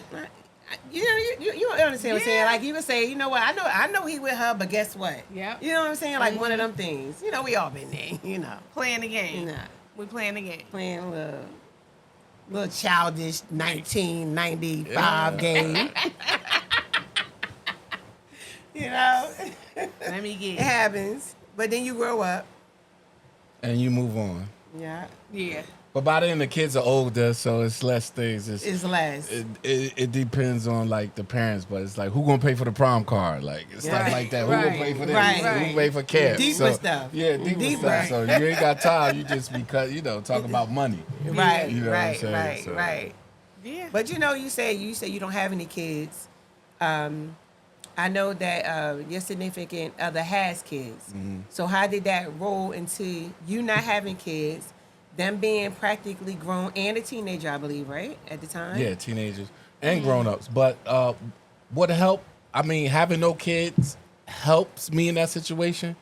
you understand what I'm saying? Like you would say, you know what? I know he with her, but guess what? Yep. You know what I'm saying? Like one of them things. We all been there. playing the game. Nah. We playing the game. Playing a little childish 1995 game. Let me It get. happens, but then you grow up. And you move on. Yeah, Yeah. But by then the kids are older, so it's less things. it's less. It depends on like the parents, but it's like who gonna pay for the prom card, like stuff Right. like that. Who Right. gonna pay for this? Right. Who gonna pay for cabs? Deeper stuff. Yeah, deeper Deeper. stuff. So you ain't got time. You just talk about money. Right, You know what I'm right, saying? right, So- right. Yeah. But you say you don't have any kids. I know that your significant other has kids. Mm-hmm. So how did that roll into you not having kids, them being practically grown and a teenager, I believe, right? At the time? Yeah, teenagers. and grown-ups. But what help? I mean, having no kids helps me in that situation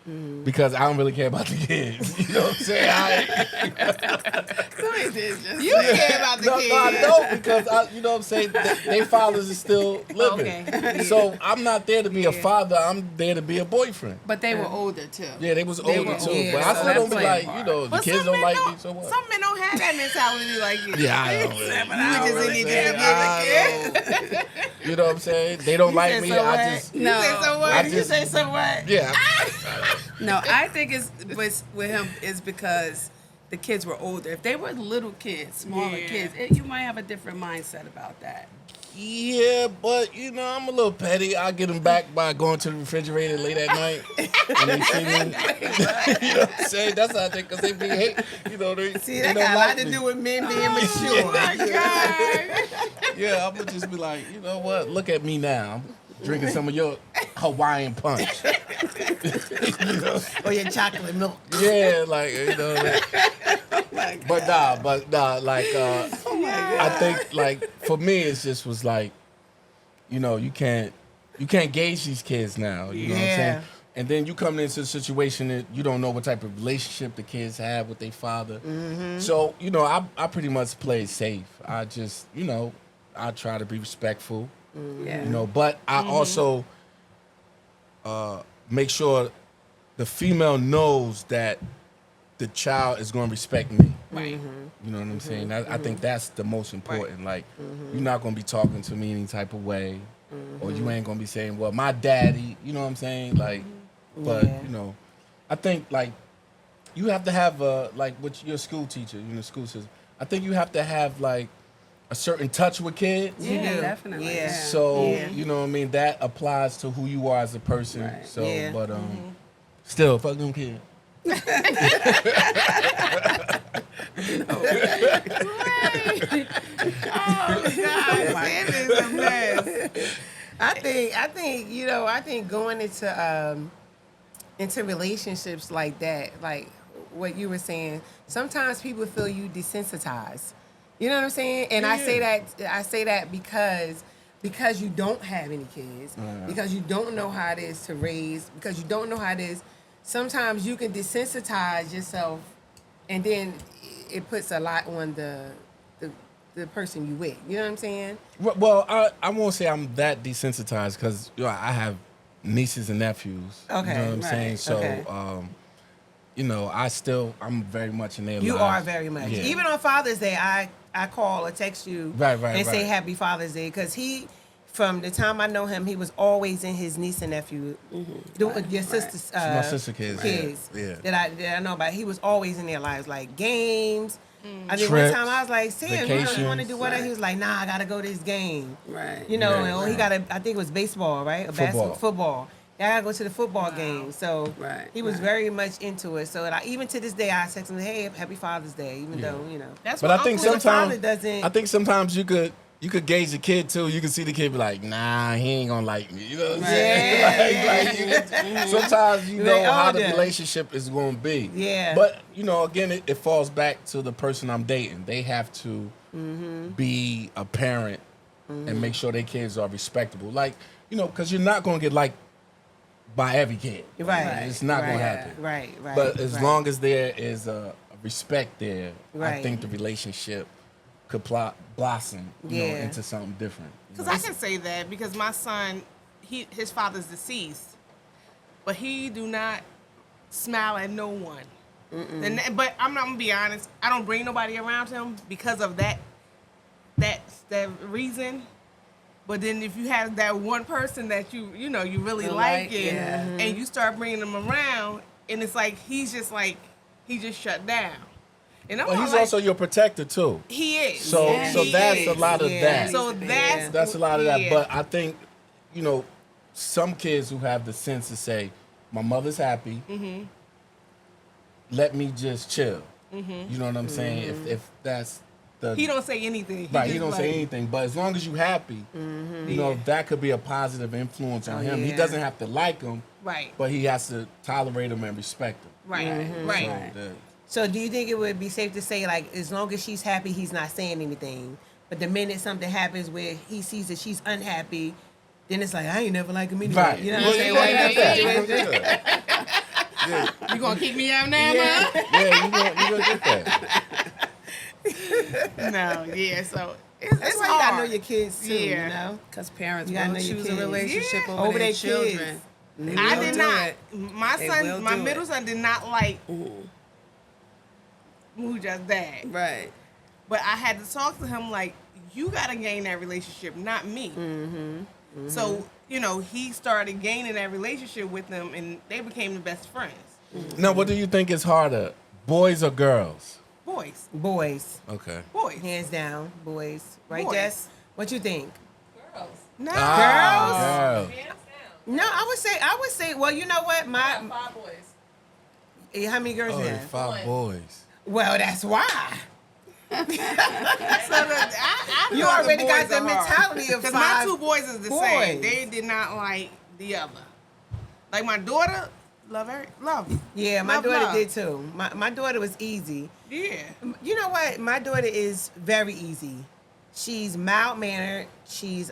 because I don't really care about the kids. You know what I'm saying? You care about the No, kids. I don't because you know what I'm saying. Their fathers are still living, Okay. so I'm not there to be a father. I'm there to be a boyfriend. But they were older too. Yeah, they was older were too, older, but I so still don't that's be like, playing you know, the But kids some don't men like don't, me, so what? Some men don't have that mentality like you. Yeah, I don't really. You just really need say, to you know what I'm saying? They don't like me. So I what? just, You say so what? I You just- say so what? yeah. No, I think it's with him is because the kids were older. If they were little kids, smaller Yeah. kids, you might have a different mindset about that. Yeah, but you know, I'm a little petty. I get them back by going to the refrigerator late at night, and they see me. You know what I'm saying? That's how I think, because they be hate. You know, they See, they that don't got a like lot to me. do with men being mature. Oh my God. Yeah, I'm gonna just be like, you know what? Look at me now. I'm drinking some of your Hawaiian punch. Or your chocolate milk. Yeah, like you know. But nah, like I think like for me it just was like, you know, you can't gauge these kids now. You know what I'm Yeah. saying? And then you come into a situation that you don't know what type of relationship the kids have with their father. So, you know, I pretty much play it safe. I just, you know, I try to be respectful. Yeah. You know, but I also make sure the female knows that the child is going to respect me. Right. You know what I'm saying? I think that's the most important. Like, you're not going to be talking to me any type of way, or you ain't going to be saying, well, my daddy, you know what I'm saying? Like, but, Yeah. you know, I think, like, you have to have, like, with your school teacher, you know, school system, I think you have to have, like, a certain touch with kids. Yeah, do. definitely. Yeah. So, Yeah. you know what I mean? That applies to who you are as a person. Right. So, Yeah. but, still, fuck them kids. God, that is a mess. I think you know, I think going into relationships like that, like what you were saying, sometimes people feel you desensitized. You know what I'm saying? And I say that because you don't have any kids, because you don't know how it is to raise, because you don't know how it is. Sometimes you can desensitize yourself, and then it puts a lot on the person you with. You know what I'm saying? Well, I won't say I'm that desensitized because you know, I have nieces and nephews. Okay, You know what I'm right, saying? So, okay. you know, I'm very much in their You lives. are very much. Yeah. Even on Father's Day, I call or text you Right, and say right. Happy Father's Day, because from the time I know him, he was always in his niece and nephew, your sister's my sister kids, yeah. that I know about. He was always in their lives, like games. I think Trips, one time I was like, Sam, you want to vacations. do whatever? Right. He was like, nah, I gotta go to this game. Right. You know, Right, and he got I think it was baseball, right? Or basketball, football. Yeah, I gotta go to the football game. So Right, he was right. very much into it. So even to this day, I text him, hey, Happy Father's Day, even Yeah. though, you know. That's But what I think Uncle- the father sometimes doesn't. sometimes you could gauge the kid too. You can see the kid be like, nah, he ain't gonna like me. You know what I'm saying? Like, sometimes you know They how the older. relationship is gonna be. Yeah. But you know, again, it falls back to the person I'm dating. They have to be a parent and make sure their kids are respectable. Like, you know, because you're not gonna get liked by every kid. Right. It's not gonna Right. happen. Right. But as right. long as there is a respect there, I Right. think the relationship could blossom, you know, Yeah. into something different. you Because know? I can say that because my son, his father's deceased, but he do not smile at no one. But I'm not gonna be honest. I don't bring nobody around him because of that reason. But then if you have that one person that you really like it, yeah. and you start bringing them around, and it's like he just shut down. And I'm But not he's like, also your protector too. he is. So Yeah, so he that's is. a lot of Yeah. that. So Yeah. That's a lot of that. yeah. But I think, you know, some kids who have the sense to say, my mother's happy, let me just chill. You know what I'm saying? If that's the He don't say anything. right, he just don't like- say anything. But as long as you happy, you know, that could be a positive influence on him. He yeah. doesn't have to like him, Right. but he has to tolerate him and respect him. Right. Right. So, So do you think it would be safe to say, like, as long as she's happy, he's not saying anything? But the minute something happens where he sees that she's unhappy, then it's like, I ain't never like him anyway. Right. You know what Well, I'm saying? yeah, Well, yeah, that's yeah. the situation. You gonna kick me out now, Yeah. Yeah, you gonna get that. man? No, yeah. So it's That's why hard. you gotta know your kids too, Yeah. you know? Because parents You gotta will know your choose a kids. relationship Yeah. over, Over their their children. kids. They I will did do not. it. My They son, will my do middle it. son did not like who just dad. Right. But I had to talk to him like, you gotta gain that relationship, not me. So, you know, he started gaining that relationship with them and they became the best friends. Now, what do you think is harder, boys or girls? Boys. Boys. Okay. Boys. Hands down, boys. Right, Boys. Jess? What you think? No. Girls. No, I would say, well, you know what? I got 5 boys. How many girls Oh, you there's have? 5 boys. Well, that's why. So I You know already got boys the are hard. mentality of 'Cause 5 my 2 boys is the boys. same. They did not like the other. Like my daughter, love her, love. Yeah, my Love, daughter love. did too. My daughter was easy. Yeah. You know what? My daughter is very easy. She's mild mannered. She's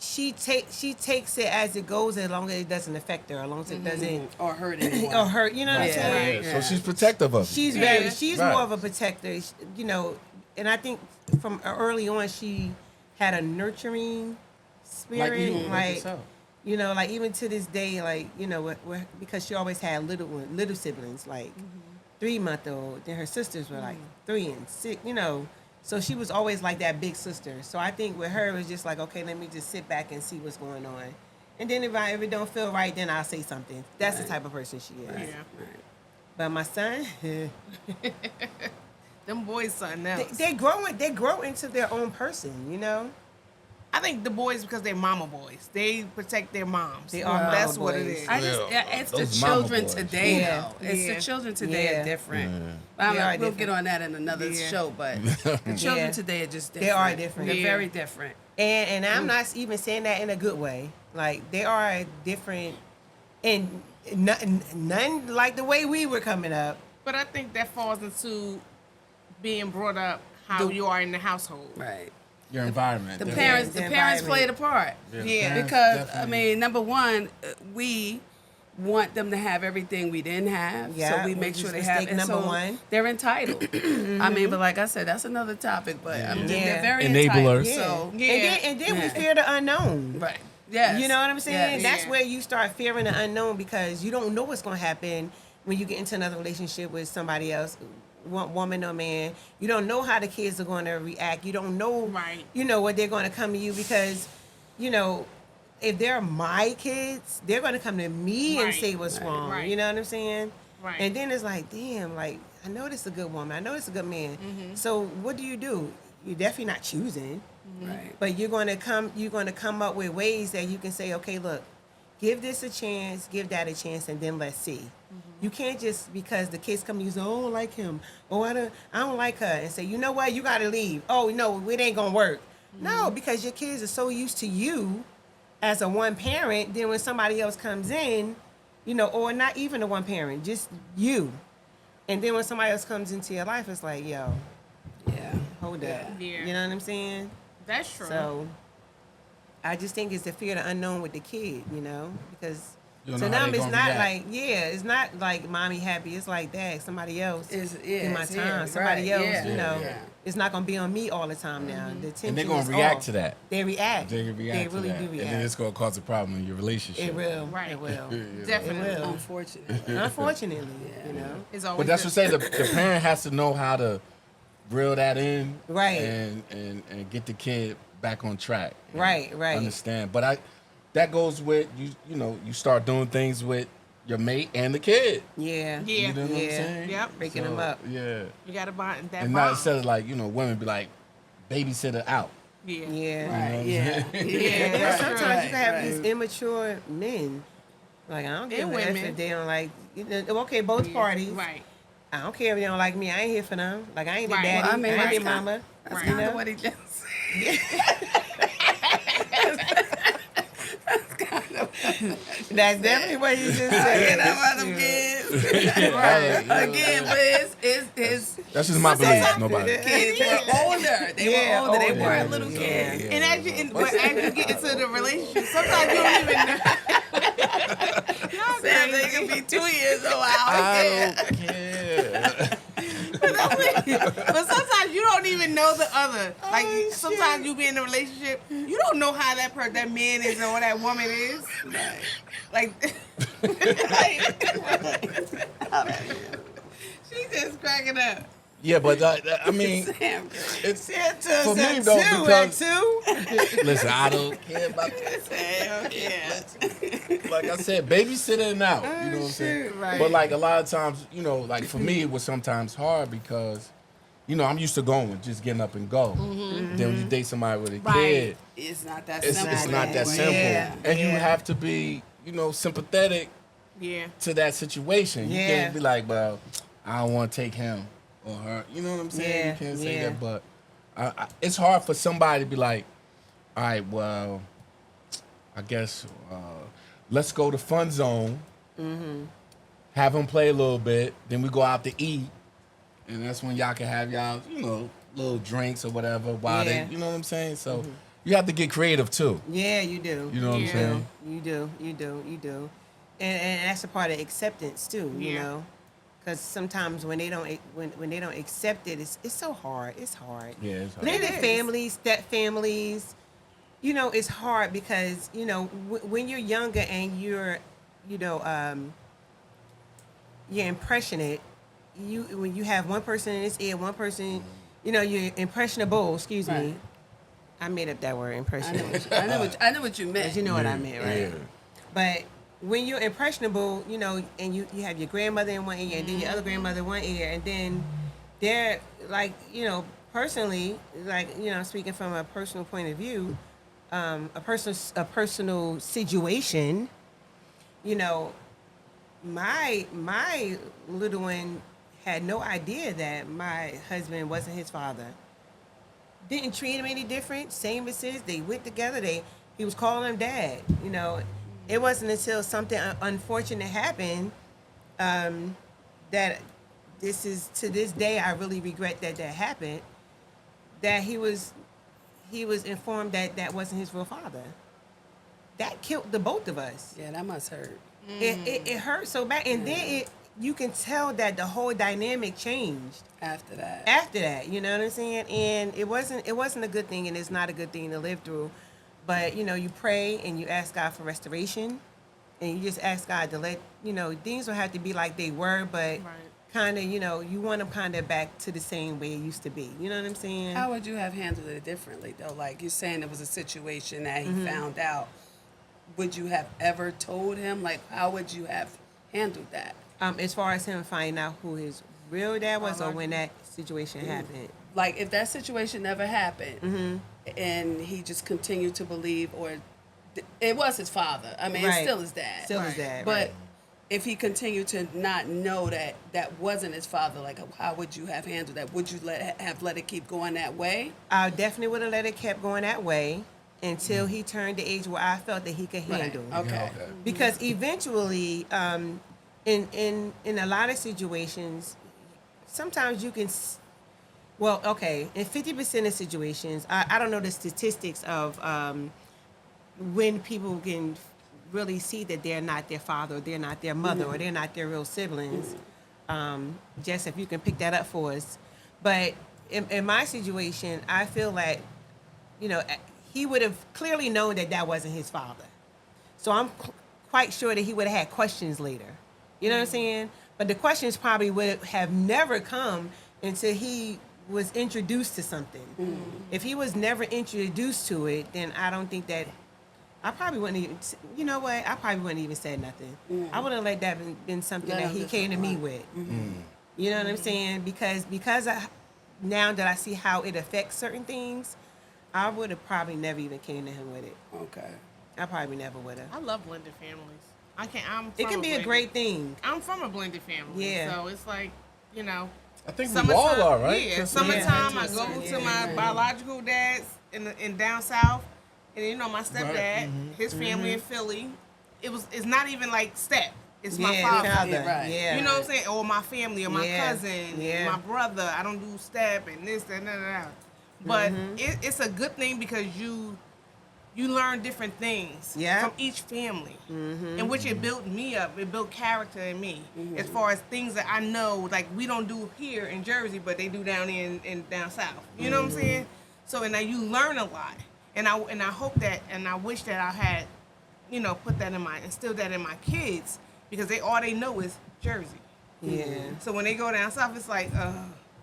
she takes it as it goes as long as it doesn't affect her, as long as it doesn't Or hurt anyone. or hurt. You know what I'm Yeah. saying? So she's protective of you. She's Yeah. very. She's Right. more of a protector. You know, and I think from early on she had a nurturing spirit, yourself. you know, like even to this day, like you know, because she always had little siblings, like 3-month-old. Then her sisters were like 3 and 6. You know, so she was always like that big sister. So I think with her it was just like, okay, let me just sit back and see what's going on, and then if it don't feel right, then I'll say something. That's the type of person she is. Yeah. But my son, Them boys something else. they grow into their own person, you know. I think the boys because they're mama boys. They protect their moms. They are That's mama what it boys. is. I just, Yeah, it's the those mama children boys. today, Yeah. though. It's Yeah. the children today Yeah. are different. Yeah. But They are we'll different. get on that in another Yeah. show, but the children Yeah. today are just They different. are different. They're Yeah. very different. And I'm not even saying that in a good way. Like they are different, and none like the way we were coming up. But I think that falls into being brought up how you are in the household. Right. Your environment. The definitely. parents, the the parents environment. played a part. Yeah. parents Because I definitely- mean, number one, we want them to have everything we didn't have, Yeah, so we make which sure is they have. mistake And number so one. they're entitled. I mean, but like I said, that's another topic. But I mean, Yeah. they're very Enablers. entitled. Yeah. So And then we Yeah. fear the unknown. right. Yes. You know what I'm saying? Yes. That's Yeah. where you start fearing the unknown because you don't know what's going to happen when you get into another relationship with somebody else, woman or man. You don't know how the kids are going to react. You don't know, Right. you know, what they're going to come to you because, you know, if they're my kids, they're going to come to me and Right. say what's wrong. Right. You know what I'm saying? Right. And then it's like, damn, like, I know this is a good woman. I know this is a good man. Mm-hmm. So what do? You're definitely not choosing. Right. But you're going to come up with ways that you can say, okay, look, give this a chance, give that a chance, and then let's see. You can't just because the kids come to you say, oh, I don't like him, or I don't like her, and say, you know what, you got to leave. Oh no, it ain't gonna work. No, because your kids are so used to you as a one parent. Then when somebody else comes in, you know, or not even a one parent, just you, and then when somebody else comes into your life, it's like, yo, Yeah. hold up. Yeah. You know what I'm saying? That's true. So I just think it's the fear of the unknown with the kid, you know, because You don't to know how them they it's gonna not react. like it's not like mommy happy. It's like dad, somebody else in my it's time, here, somebody right, else, yeah, you know. yeah. It's not gonna be on me all the time now. The attention And they're gonna is react off. to that. They react. They react They to really that. do And then react. it's gonna cause a problem in your relationship. It will. Right. It will. Definitely. It will. Unfortunately. Unfortunately, you know. It's always But that's what good. I'm saying. The parent has to know how to reel that in, Right. and get the kid back on track. and Right, right. Understand, but that goes with you. You know, you start doing things with your mate and the kid. Yeah. Yeah. You know what I'm Yeah. saying? Yep. Breaking them up. Yeah, You got to bond that and bond. not instead of like women be like babysitter out. Yeah. Yeah. Right. Yeah. And Yeah. then Right, sometimes right, you can have right. these immature men. Like I don't give And a F women. if they don't like. Okay, both parties. Right. I don't care if they don't like me. I ain't here for them. Like I ain't their Right. daddy. Well, I mean, I ain't their that's mama. That's Right. kind You of know? what he just said. That's definitely what you just said. Get up out them kids. Right. Again, but That's just my belief. Nobody. Kids were older. They were older. They weren't little kids. And as you get into the relationship, sometimes you don't even know. Y'all Sam, they crazy. could be 2 years old. I don't care. But sometimes you don't even know the other. Like sometimes you be in a relationship, you don't know how that man is or that woman is. Like, she's just cracking up. Yeah, but I mean, Sam, it's Santa for me said though two because at 2. listen, I don't care about that. Yeah. Like I said, babysit in and out. You know what I'm saying? shoot, right. But like a lot of times, you know, like for me, it was sometimes hard because, you know, I'm used to going, just getting up and go. Then when you date somebody with a kid, it's not that it's simple. not that simple, Yeah. and you Yeah. have to be, you know, sympathetic Yeah. to that situation. You Yeah. can't be like, well, I don't want to take him or her. You know what I'm saying? Yeah, You can't say yeah. that, but it's hard for somebody to be like, all right, well, I guess let's go to Fun Zone, have them play a little bit, then we go out to eat, and that's when y'all can have y'all, you know, little drinks or whatever while Yeah. they, you know what I'm saying? So you have to get creative too. Yeah, you do. You know what I'm Yeah. saying? You do. And that's a part of acceptance too, you Yeah. know. Because sometimes when they don't when they don't accept it, it's so hard. It's hard. Yeah, it's hard. Blended It is. families, step families, you know, it's hard because you know when you're younger and you're, you know, you're impressionate. When you have one person in this ear, one person, you know, you're impressionable. Excuse me, Right. I made up that word, I know impressionable. I know what you meant. But you know what I meant, right? Yeah. But when you're impressionable, you know, and you have your grandmother in one ear, and then your other grandmother in one ear, and then they're like, you know, personally, like, you know, speaking from a personal point of view, a personal situation, you know, my little one had no idea that my husband wasn't his father. Didn't treat him any different. Same as his. They went together. He was calling him dad. You know, it wasn't until something unfortunate happened that this is to this day I really regret that happened. That he was informed that that wasn't his real father. That killed the both of us. Yeah, that must hurt. It hurt so bad, and then you can tell that the whole dynamic changed After that. after that. You know what I'm saying? And it wasn't a good thing, and it's not a good thing to live through. But you know, you pray and you ask God for restoration, and you just ask God to let, you know, things don't have to be like they were, but kind of, you know, you want them kind of back to the same way it used to be. You know what I'm saying? How would you have handled it differently, though? Like you're saying, it was a situation that he found out. Would you have ever told him? Like, how would you have handled that? As far as him finding out who his real dad was, or when that situation happened. Like, if that situation never happened, and he just continued to believe, or it was his father. I mean, it's still his dad. Still his dad. But right. if he continued to not know that that wasn't his father, like, how would you have handled that? Would you have let it keep going that way? I definitely would have let it kept going that way until he turned the age where I felt that he could handle. Okay. Because eventually, in a lot of situations, sometimes you can. Well, okay, in 50% of situations, I don't know the statistics of when people can really see that they're not their father, or they're not their mother, or they're not their real siblings. Jess, if you can pick that up for us. But in my situation, I feel like, you know, he would have clearly known that that wasn't his father. So I'm quite sure that he would have had questions later. You know what I'm saying? But the questions probably would have never come until he was introduced to something. If he was never introduced to it, then I don't think that, I probably wouldn't even, you know what? I probably wouldn't even say nothing. I would have let that been something Let that him he just came to go me on. with. You know what I'm saying? Because now that I see how it affects certain things, I would have probably never even came to him with it. Okay. I probably never would have. I love blended families. I can't. It can be a great thing. I'm from a blended family. Yeah. So it's like, you know. I think we all are, right? Yeah, To summertime, I to a go certain to extent. my biological dad's in down south, and you know my stepdad, Right, his family in Philly. It's not even like step. it's my Yeah, father. father. Yeah, right. Yeah. You know what I'm saying? Or my family, or my Yeah. cousin, Yeah. my brother. I don't do step and this, that. But it's a good thing because you learn different things Yeah. from each family, in which it built me up. It built character in me, as far as things that I know, like we don't do here in Jersey, but they do down in down south. You know what I'm saying? So and now you learn a lot, and I hope that, and I wish that I had, put that instill that in my kids, because all they know is Jersey. Yeah. So when they go down south, it's like,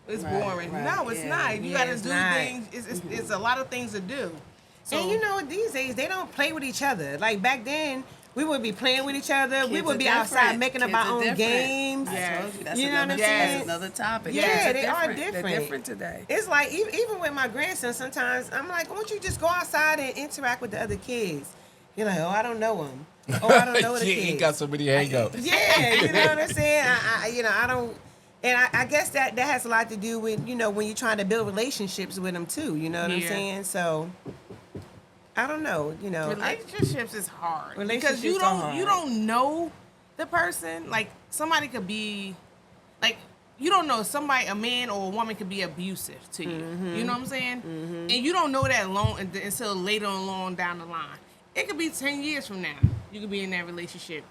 it's Right, boring. right, No, it's yeah. not. You Yeah, got to it's do not. things. It's a lot of things to do. So And these days they don't play with each other. Like back then, we would be playing with each other. We Kids would are be different. outside making up Kids our are own different. games. I Yeah. told you, that's You know what I'm another, saying? that's another topic. Yeah, Kids they are They're different. different today. It's like even with my grandson, sometimes I'm like, why don't you just go outside and interact with the other kids? You're like, oh, I don't know them. Oh, I don't know the He kids. got so many hang-ups. Yeah, you know what I'm saying? I don't, and I guess that has a lot to do with, when you're trying to build relationships with them too, you know what I'm Yeah. saying? So, I don't know, relationships is hard because Relationships you are don't hard. know the person. Like somebody could be, like you don't know somebody, a man or a woman could be abusive to you. You know what I'm saying? And you don't know that until later on down the line. It could be 10 years from now. You could be in that relationship,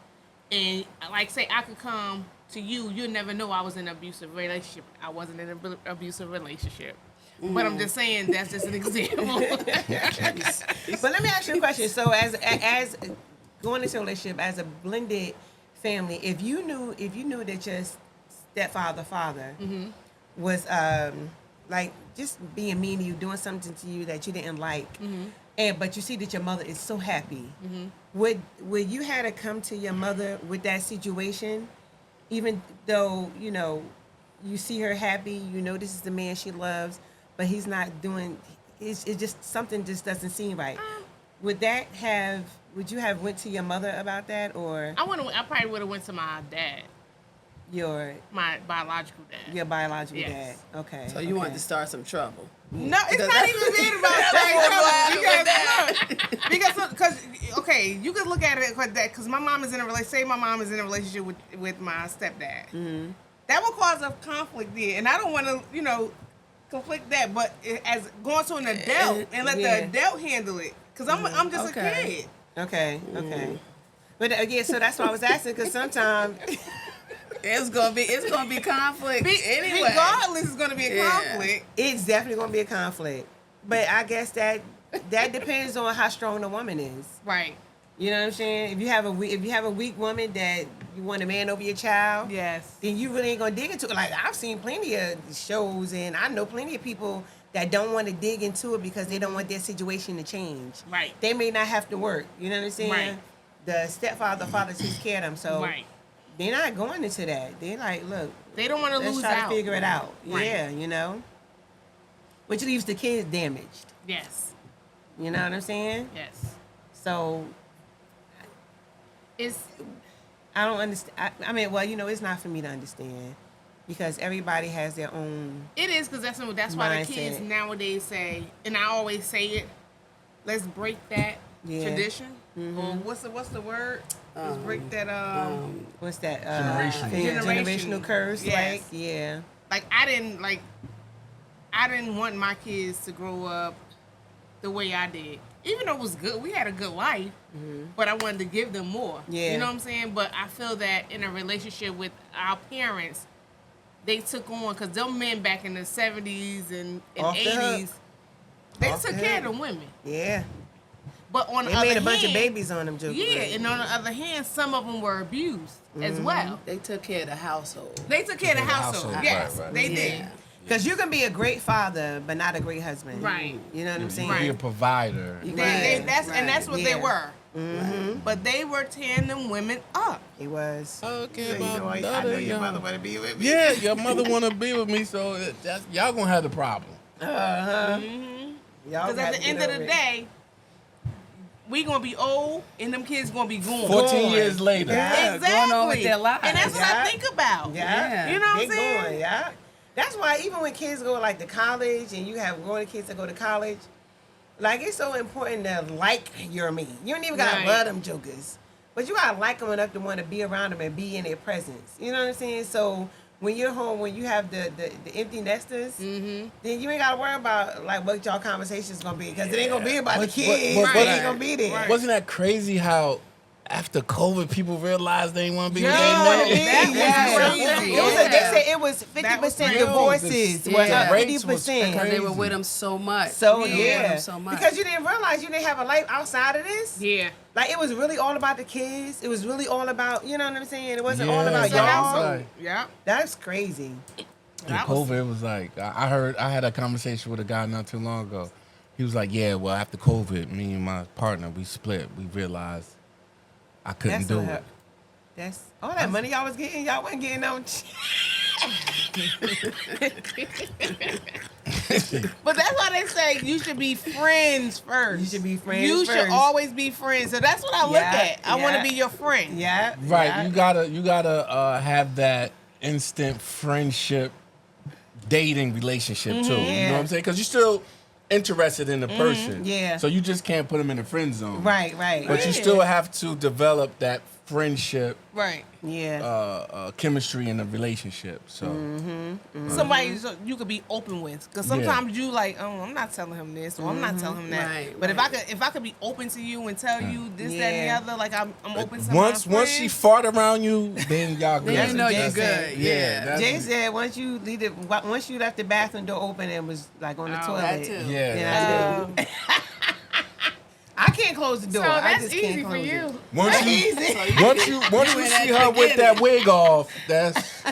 and like say I could come to you. You'll never know I was in an abusive relationship. I wasn't in an abusive relationship. But I'm just saying that's just an example. But let me ask you a question. So as going into a relationship as a blended family, if you knew that your stepfather father was like just being mean to you, doing something to you that you didn't like, but you see that your mother is so happy, would you had to come to your mother with that situation, even though you see her happy, this is the man she loves, but he's not doing. It's just something just doesn't seem right. Would you have went to your mother about that, or I probably would have went to my dad, my biological dad. your biological Yes. dad? Okay. So you wanted to start some trouble. No, it's not even being about that. Because okay, you could look at it because my mom is in a relationship. Say my mom is in a relationship with my stepdad. That will cause a conflict there, and I don't want to conflict that. But as going to an adult and let the adult handle it, because I'm just a kid. Okay. But again, so that's why I was asking, because sometimes It's gonna be conflict anyway. Regardless, it's going to be a conflict. it's definitely going to be a conflict. But I guess that depends on how strong the woman is. Right. You know what I'm saying? If you have a weak woman that you want a man over your child, Yes. then you really ain't gonna dig into it. Like I've seen plenty of shows, and I know plenty of people that don't want to dig into it because they don't want their situation to change. Right. They may not have to work. You know what I'm saying? Right. The father takes care of them, so Right. they're not going into that. They're like, look, They don't want to let's lose try out. to figure it out. Right. Yeah, which leaves the kids damaged. Yes. You know what I'm saying? Yes. So It's I don't understand. I mean, well, it's not for me to understand because everybody has their own. It is because that's why the kids Mindset. nowadays say, and I always say it. Let's break that tradition. Or what's the word? Let's break that. What's that? Generational. Generational curse. Yes. Like, yeah. Like I didn't want my kids to grow up the way I did. Even though it was good, we had a good life, but I wanted to give them more. Yeah. You know what I'm saying? But I feel that in a relationship with our parents, they took on, because them men back in the 70s and Off the hook. 80s, they Off took the care of hook. the women. Yeah. But on They the other made hand, a bunch of babies on them, Joker. yeah, and on the other hand, some of them were abused as well. They took care of the household. They took care of the the household. household, Yes, right, right. they did. Yeah. Because you can be a great father, but not a great husband. Right. You know what I'm saying? You be a provider. You And that's Right. what Yeah. they were. But they were tearing them women up. It was. Okay, I know your mother want to be with me. Yeah, your mother want to be with me, so y'all gonna have the problem. Y'all Because got at to the end get of the over it. day, we gonna be old and them kids gonna be gone. 14 years later. Yeah. Exactly. going on with their lives. And that's what I Yeah. think about. Yeah. You know what they I'm saying? going, yeah. That's why even when kids go like to college and you have grown kids that go to college, like it's so important to like your me. You don't even gotta Right. love them jokers. but you gotta like them enough to want to be around them and be in their presence. You know what I'm saying? So when you're home, when you have the empty nesters, then you ain't gotta worry about like what y'all conversations gonna be, because it ain't gonna be about the kids. but- They ain't gonna be there. Right. Wasn't that crazy how after COVID people realized they didn't want to be with Yo, their that man? was crazy. It was they said it was 50% crazy. divorces, The was rates was 50%. Because they were Crazy. with him so much. So They were with yeah, him so much. because you didn't realize you didn't have a life outside of this. Yeah. Like it was really all about the kids. It was really all about, you know what I'm saying. It wasn't all Yeah, about It's a y'all. y'all. household. Right. Yeah. That's crazy. In COVID, it was like I had a conversation with a guy not too long ago. He was like, "Yeah, well, after COVID, me and my partner we split. We realized I couldn't That's do what it." hap- That's all that money y'all was getting. Y'all wasn't getting no. But that's why they say you should be friends first. You should be friends You should first. always be friends. So that's what I look Yeah, at. I want yeah. to be your friend. Yeah. Right, yeah. you gotta have that instant friendship, dating relationship too. You know Yeah. what I'm saying? Because you're still interested in the person. yeah. So you just can't put them in the friend zone. Right. Right. But you still have to develop that friendship, Right. yeah. chemistry in the relationship. So Somebody so you could be open with, because sometimes you like, oh, I'm not telling him this, or I'm not telling him that. Right, but right. if I could be open to you and tell you this, that, Yeah. and the other, like I'm open to once my once she fart around you, then y'all good. Then you know That's you're what good. Jay Yeah. that's- Jay said once you left the bathroom door open and was like on the Oh, toilet. that too. Yeah. Yeah, I do. I can't close the so door. I that's just easy can't for close you. it. Once you Easy. once you in see at her the with that beginning. wig off, that's.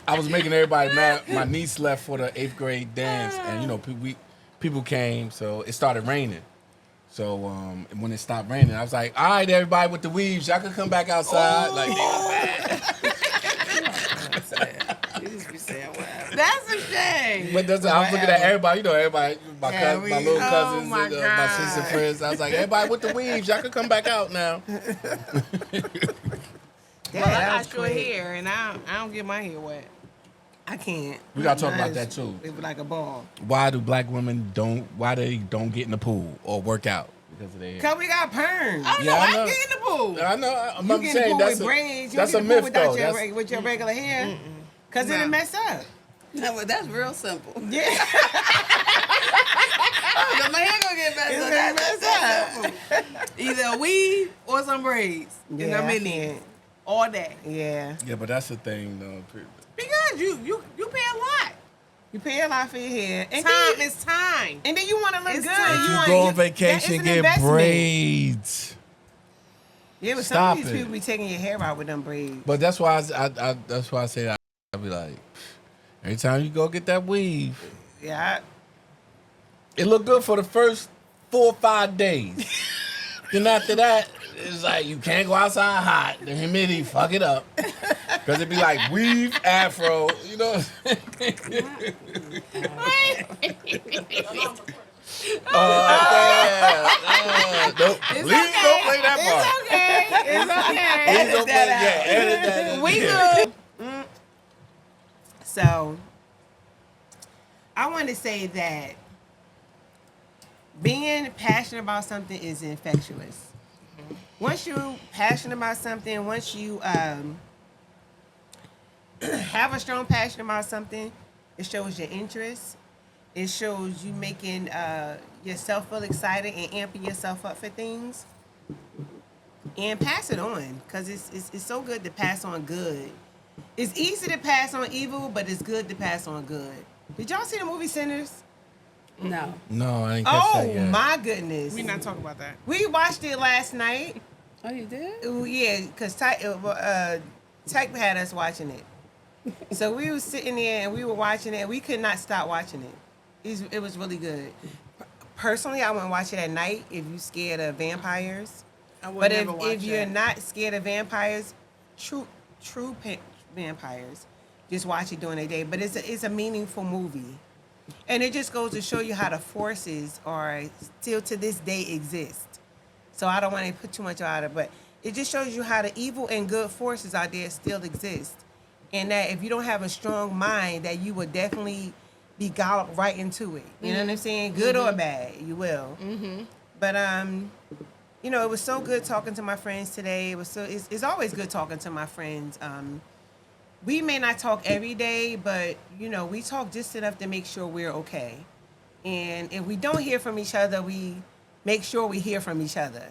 I was making everybody mad. My niece left for the 8th grade dance, and you know people came, so it started raining. So when it stopped raining, I was like, "All right, everybody with the weaves, y'all can come back outside." Like, You just be saying whatever. That's a shame. but that's, I was looking at everybody, you know, everybody, my Yeah, cousin, my little oh cousins, my and, my God. sister friends. I was like, "Everybody with the weaves, y'all can come back out now." Yeah, Well, I that got was short quick. hair, and I don't get my hair wet. I can't. We gotta talk about Mine that is- too. It was like a ball. Why do black women why they don't get in the pool or work out because of their hair? Cause we got perms. Oh Yeah, no, I I know. get in the pool. I know. I'm You get in the saying pool that's with a, braids. You that's a don't get in the myth pool though. without That's, with your regular hair. Cause No. it'll mess up. No, but that's real simple. Yeah. Oh, my hair gonna get messed It's up. gonna That's mess real simple. Either a weave or some braids. And Yeah, I'm I in there can't. all day. Yeah. yeah, but that's the thing though. Because you pay a lot. You pay a lot for your hair. And Time then, is time. and then you want to look It's good. time. If you wanna- go on that vacation, is an get investment. braids. Yeah, but some Stop of these it. people be taking your hair out with them braids. But that's why that's why I say I'll be like, every time you go get that weave, Yeah. it look good for the first 4 or 5 days. Then after that, it's like you can't go outside hot. The humidity fuck it up. Cause it be like weave, afro, you know. Nope. It's Please okay. don't play that part. It's okay. Please don't play. Yeah, edit that. We Yeah. good. So, I want to say that being passionate about something is infectious. Once you're passionate about something, once you have a strong passion about something, it shows your interest. It shows you making yourself feel excited and amping yourself up for things. And pass it on, because it's so good to pass on good. It's easy to pass on evil, but it's good to pass on good. Did y'all see the movie Sinners? No. No, I ain't catch that Oh yet. my goodness. We not talking about that. We watched it last night. Oh, you did? Ooh, yeah, because Tech had us watching it. So we was sitting there and we were watching it. We could not stop watching it. It was really good. Personally, I wouldn't watch it at night if you're scared of vampires. I would But never watch if you're that. not scared of vampires, vampires, just watch it during the day. But it's a meaningful movie, and it just goes to show you how the forces are still to this day exist. So I don't want to put too much out of it, but it just shows you how the evil and good forces out there still exist, and that if you don't have a strong mind, that you would definitely be galloped right into it. You know what I'm saying? Good or bad, you will. But you know, it was so good talking to my friends today. It's always good talking to my friends. We may not talk every day, but you know, we talk just enough to make sure we're okay. And if we don't hear from each other, we make sure we hear from each other.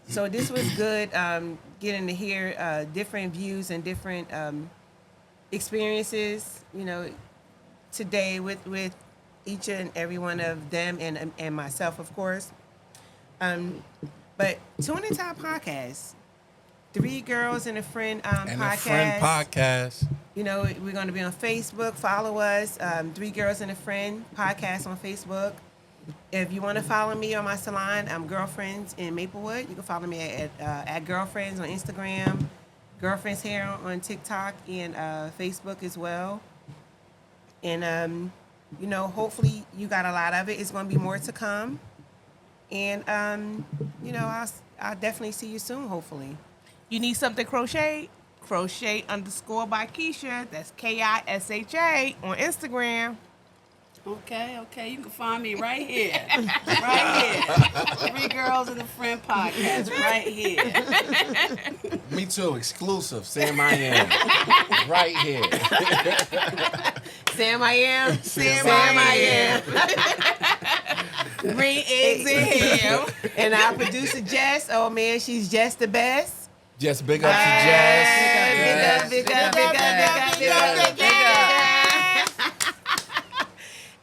So this was good, getting to hear different views and different experiences, you know, today with each and every one of them and myself, of course. But tune into our podcast, Three Girls and a Friend And podcast. a friend podcast. You know, we're going to be on Facebook. Follow us, Three Girls and a Friend podcast on Facebook. If you want to follow me on my salon, I'm Girlfriends in Maplewood. You can follow me at Girlfriends on Instagram, Girlfriends Hair on TikTok and Facebook as well. And, you know, hopefully you got a lot of it. It's going to be more to come. And, you know, I'll definitely see you soon, hopefully. You need something crocheted? Crochet_ by Keisha. That's KISHA on Instagram. Okay. You can find me right here. Right here. Three Girls and a Friend podcast right here. Me too, exclusive. Sam I Am. Right here. Sam I Am. Sam I Am. Green eggs and ham. And our producer, Jess. Oh, man, she's just the best. Just big up to Jess. Big up.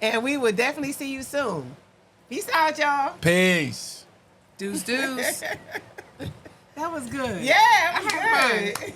And we will definitely see you soon. Peace out, y'all. Peace. Deuce. That was good. Yeah, I'm good.